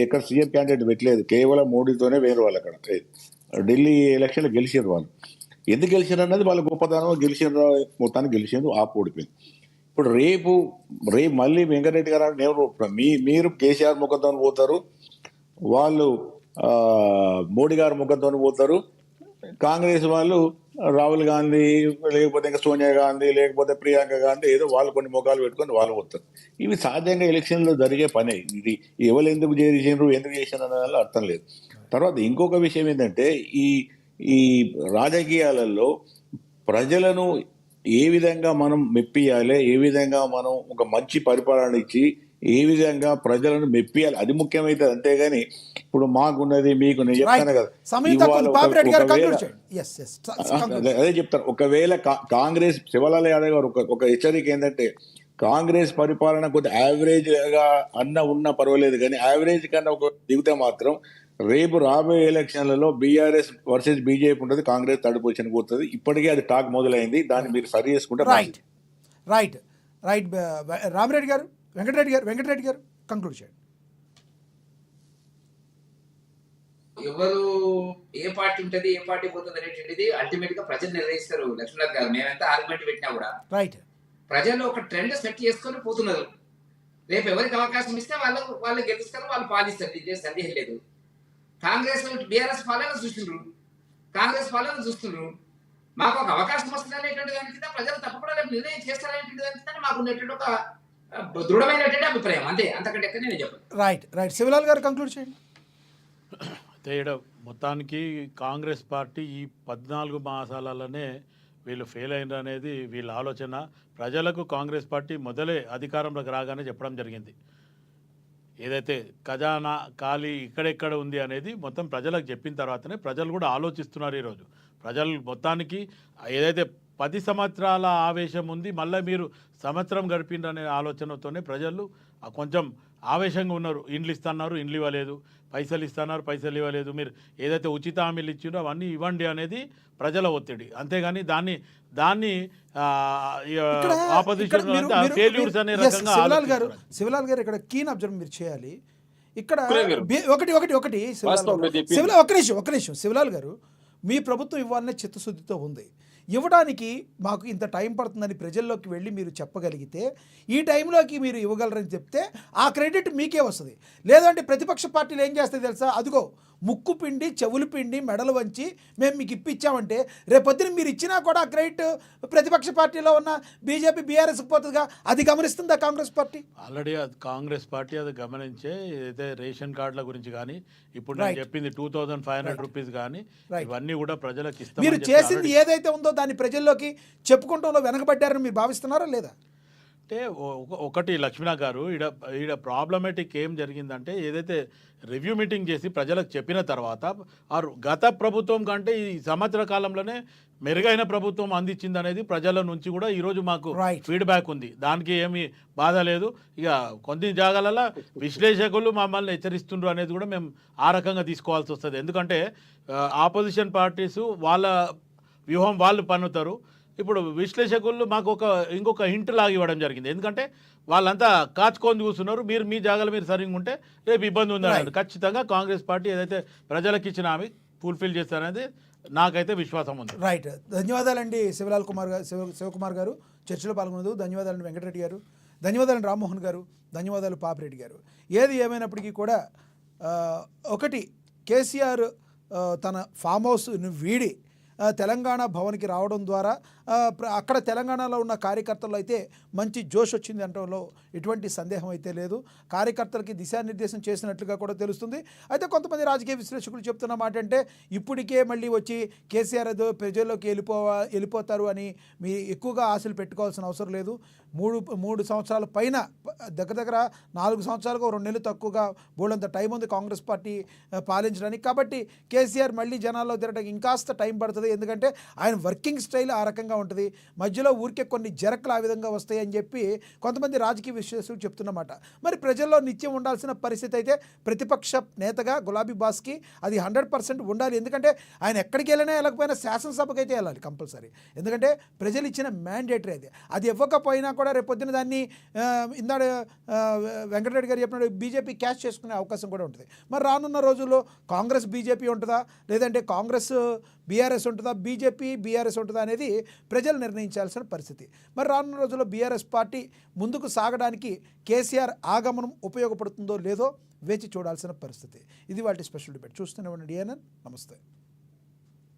ఎక్కడ సీఎం క్యాండిడేట్ పెట్టలేదు, కేవలం మోడీతోనే వేరు వాళ్ళు. అక్కడ ఢిల్లీ ఎలక్షన్లు గెలిచారు వాళ్ళు. ఎందుకు గెలిచారు అన్నది వాళ్ళ గొప్పతనం. గెలిచిన మొత్తాన్ని గెలిచింది, ఓడిపోయింది. ఇప్పుడు రేపు మళ్ళీ వెంకటరెడ్డి గారు మీరు కేసీఆర్ ముఖంతో పోతారు, వాళ్ళు మోడీ గారి ముఖంతో పోతారు. కాంగ్రెస్ వాళ్ళు రాహుల్ గాంధీ లేకపోతే ఇంకా సోనియా గాంధీ లేకపోతే ప్రియాంక గాంధీ ఏదో వాళ్ళు కొన్ని ముఖాలు పెట్టుకొని వాళ్ళు పోతారు. ఇవి సహజంగా ఎలక్షన్లో జరిగే పనే. ఇది ఎవరు ఎందుకు చేసిండ్రు ఎందుకు చేసిన దానివల్ల అర్థం లేదు. తర్వాత ఇంకొక విషయం ఏంటంటే ఈ రాజకీయాలలో ప్రజలను ఏ విధంగా మనం మెప్పియాలి, ఏ విధంగా మనం ఒక మంచి పరిపాలన ఇచ్చి ఏ విధంగా ప్రజలను మెప్పియాలి, అది ముఖ్యమైతే. అంతేగాని ఇప్పుడు మాకున్నది మీకు నేను చెప్తాను కదా, అదే చెప్తాను. ఒకవేళ కాంగ్రెస్ శివలాల్ యాదవ్ గారు ఒక హెచ్చరిక ఏంటంటే కాంగ్రెస్ పరిపాలన కొద్దిగా యావరేజ్ గా ఉన్న పర్వాలేదు కానీ యావరేజ్ కన్నా ఒక దిగితే మాత్రం రేపు రాబోయే ఎలక్షన్లలో బీఆర్ఎస్ వర్సెస్ బీజేపీ ఉంటుంది, కాంగ్రెస్ థర్డ్ పొజిషన్ పోతుంది. ఇప్పటికే అది టాక్ మొదలైంది, దాన్ని మీరు సరి చేసుకుంటే. రైట్ రైట్ రైట్ రామిరెడ్డి గారు, వెంకటరెడ్డి గారు కంక్లూడ్ చేయండి. ఎవరు ఏ పార్టీ ఉంటది ఏ పార్టీ పోతుంది అనేటువంటిది అల్టిమేట్ గా ప్రజలు నిర్ణయిస్తారు. లక్ష్మీనాథ్ గారు మేమెంత ఆర్గ్యుమెంట్ పెట్టినా కూడా రైట్ ప్రజలు ఒక ట్రెండ్ సెట్ చేసుకొని పోతున్నారు. రేపు ఎవరికి అవకాశం ఇస్తే వాళ్ళు గెలుస్తారు, వాళ్ళు పాలిస్తారు. దీని సందేహం లేదు. కాంగ్రెస్ బీఆర్ఎస్ పాలన చూస్తున్నారు. మాకు ఒక అవకాశం వస్తుంది అనేటువంటి దాని కింద ప్రజలు తప్పకుండా రేపు నిర్ణయం చేస్తారనేటువంటి దాని కింద మాకు ఉన్నటువంటి ఒక దృఢమైనటువంటి అభిప్రాయం. అంతకంటే ఎక్కడ నేను చెప్పను. రైట్ శివలాల్ గారు కంక్లూడ్ చేయండి. మొత్తానికి కాంగ్రెస్ పార్టీ ఈ 14 మాసాలలోనే వీళ్ళు ఫెయిల్ అయినారు అనేది వీళ్ళ ఆలోచన. ప్రజలకు కాంగ్రెస్ పార్టీ మొదలే అధికారంలోకి రాగానే చెప్పడం జరిగింది. ఏదైతే ఖజానా ఖాళీ ఇక్కడెక్కడ ఉంది అనేది మొత్తం ప్రజలకు చెప్పిన తర్వాతనే ప్రజలు కూడా ఆలోచిస్తున్నారు ఈరోజు. ప్రజలు మొత్తానికి ఏదైతే 10 సంవత్సరాల ఆవేశం ఉంది, మళ్ళీ మీరు సంవత్సరం గడిపిందనే ఆలోచనతోనే ప్రజలు కొంచెం ఆవేశంగా ఉన్నారు. ఇండ్లు ఇస్తున్నారు, ఇండ్లు ఇవ్వలేదు, పైసలు ఇస్తున్నారు, పైసలు ఇవ్వలేదు, మీరు ఏదైతే ఉచిత హామీలు ఇచ్చిండో అవన్నీ ఇవ్వండి అనేది ప్రజల ఒత్తిడి. అంతేగాని దాన్ని ఆపోజిషన్ ఫెయిల్యూర్స్ అనే రకంగా శివలాల్ గారు ఇక్కడ కీన్ అబ్జర్వ్ మీరు చేయాలి. ఇక్కడ కురేగారు. ఒకటి శివలాల్ ఒక నిమిషం శివలాల్ గారు, మీ ప్రభుత్వం ఇవ్వాలనే చిత్తశుద్ధితో ఉంది. ఇవ్వడానికి మాకు ఇంత టైం పడుతుందని ప్రజల్లోకి వెళ్ళి మీరు చెప్పగలిగితే, ఈ టైంలోకి మీరు ఇవ్వగలరని చెప్తే ఆ క్రెడిట్ మీకే వస్తుంది. లేదంటే ప్రతిపక్ష పార్టీలు ఏం చేస్తాయి తెలుసా, అదిగో ముక్కు పిండి చెవులు పిండి మెడలు వంచి మేము మీకు ఇప్పించామంటే రేపొద్దున మీరు ఇచ్చినా కూడా ఆ క్రెడిట్ ప్రతిపక్ష పార్టీలో ఉన్న బీజేపీ బీఆర్ఎస్కి పోతుందిగా. అది గమనిస్తుందా కాంగ్రెస్ పార్టీ? ఆల్రెడీ అది కాంగ్రెస్ పార్టీ అది గమనించే ఏదైతే రేషన్ కార్డుల గురించి కానీ ఇప్పుడు నేను చెప్పింది 2500 రూపీస్ కానీ ఇవన్నీ కూడా ప్రజలకు ఇస్తాం. మీరు చేసింది ఏదైతే ఉందో దాన్ని ప్రజల్లోకి చెప్పుకుంటంలో వెనకబడ్డారని మీరు భావిస్తున్నారా లేదా? అంటే ఒకటి లక్ష్మీనాథ్ గారు, ఈడ ప్రాబ్లమేటిక్ ఏం జరిగిందంటే ఏదైతే రివ్యూ మీటింగ్ చేసి ప్రజలకు చెప్పిన తర్వాత గత ప్రభుత్వం కంటే ఈ సంవత్సర కాలంలోనే మెరుగైన ప్రభుత్వం అందించింది అనేది ప్రజల నుంచి కూడా ఈరోజు మాకు ఫీడ్బ్యాక్ ఉంది. దానికి ఏమి బాధ లేదు. ఇక కొన్ని జాగాలలో విశ్లేషకులు మమ్మల్ని హెచ్చరిస్తుండ్రు అనేది కూడా మేము ఆ రకంగా తీసుకోవాల్సి వస్తుంది. ఎందుకంటే ఆపోజిషన్ పార్టీసు వాళ్ళ వ్యూహం వాళ్ళు పన్నుతారు. ఇప్పుడు విశ్లేషకులు మాకు ఇంకొక హింట్ లాగా ఇవ్వడం జరిగింది. ఎందుకంటే వాళ్ళంతా కాచుకొని కూర్చున్నారు, మీరు మీ జాగాలో మీరు సరిగ్గా ఉంటే రేపు ఇబ్బంది ఉందని. ఖచ్చితంగా కాంగ్రెస్ పార్టీ ఏదైతే ప్రజలకు ఇచ్చిన హామీ ఫుల్ఫిల్ చేస్తారనేది నాకైతే విశ్వాసం ఉంది. రైట్, ధన్యవాదాలండి శివకుమార్ గారు చర్చలో పాల్గొన్నందుకు. ధన్యవాదాలండి వెంకటరెడ్డి గారు, ధన్యవాదాలండి రామ్మోహన్ గారు, ధన్యవాదాలు పాపిరెడ్డి గారు. ఏది ఏమైనప్పటికీ కూడా ఒకటి, కేసీఆర్ తన ఫామ్ హౌస్ను వీడి తెలంగాణ భవన్కి రావడం ద్వారా అక్కడ తెలంగాణలో ఉన్న కార్యకర్తలు అయితే మంచి జోష్ వచ్చింది అనడంలో ఎటువంటి సందేహం అయితే లేదు. కార్యకర్తలకి దిశానిర్దేశం చేసినట్లుగా కూడా తెలుస్తుంది. అయితే కొంతమంది రాజకీయ విశ్లేషకులు చెప్తున్న మాట అంటే ఇప్పటికే మళ్ళీ వచ్చి కేసీఆర్ ఏదో ప్రజల్లోకి వెళ్ళిపోతారు అని మీ ఎక్కువగా ఆశలు పెట్టుకోవాల్సిన అవసరం లేదు. మూడు సంవత్సరాల పైన దగ్గర 4 సంవత్సరాలకు 2 నెలలు తక్కువగా బోల్డంత టైం ఉంది కాంగ్రెస్ పార్టీ పాలించడానికి. కాబట్టి కేసీఆర్ మళ్ళీ జనాల్లో తిరగడానికి ఇంకాస్త టైం పడుతుంది. ఎందుకంటే ఆయన వర్కింగ్ స్టైల్ ఆ రకంగా ఉంటుంది. మధ్యలో ఊరికే కొన్ని జరకలు ఆ విధంగా వస్తాయి అని చెప్పి కొంతమంది రాజకీయ విశ్లేషకులు చెప్తున్నమాట. మరి ప్రజల్లో నిత్యం ఉండాల్సిన పరిస్థితి అయితే ప్రతిపక్ష నేతగా గులాబీ బాస్కి అది 100% ఉండాలి. ఎందుకంటే ఆయన ఎక్కడికి వెళ్ళినా వెళ్ళకపోయినా శాసనసభకి అయితే వెళ్ళాలి కంపల్సరీ. ఎందుకంటే ప్రజలు ఇచ్చిన మ్యాండేటరీ అది ఇవ్వకపోయినా కూడా రేపొద్దున దాన్ని ఇందాడ వెంకటరెడ్డి గారు చెప్పినట్టు బీజేపీ క్యాష్ చేసుకునే అవకాశం కూడా ఉంటుంది. మరి రానున్న రోజుల్లో కాంగ్రెస్ బీజేపీ ఉంటుందా, లేదంటే కాంగ్రెస్ బీఆర్ఎస్ ఉంటుందా, బీజేపీ బీఆర్ఎస్ ఉంటుందా అనేది ప్రజలు నిర్ణయించాల్సిన పరిస్థితి. మరి రానున్న రోజుల్లో బీఆర్ఎస్ పార్టీ ముందుకు సాగడానికి కేసీఆర్ ఆగమనం ఉపయోగపడుతుందో లేదో వేచి చూడాల్సిన పరిస్థితి. ఇది వాటి స్పెషల్ డిబేట్. చూస్తూనే ఉండండి. నమస్తే.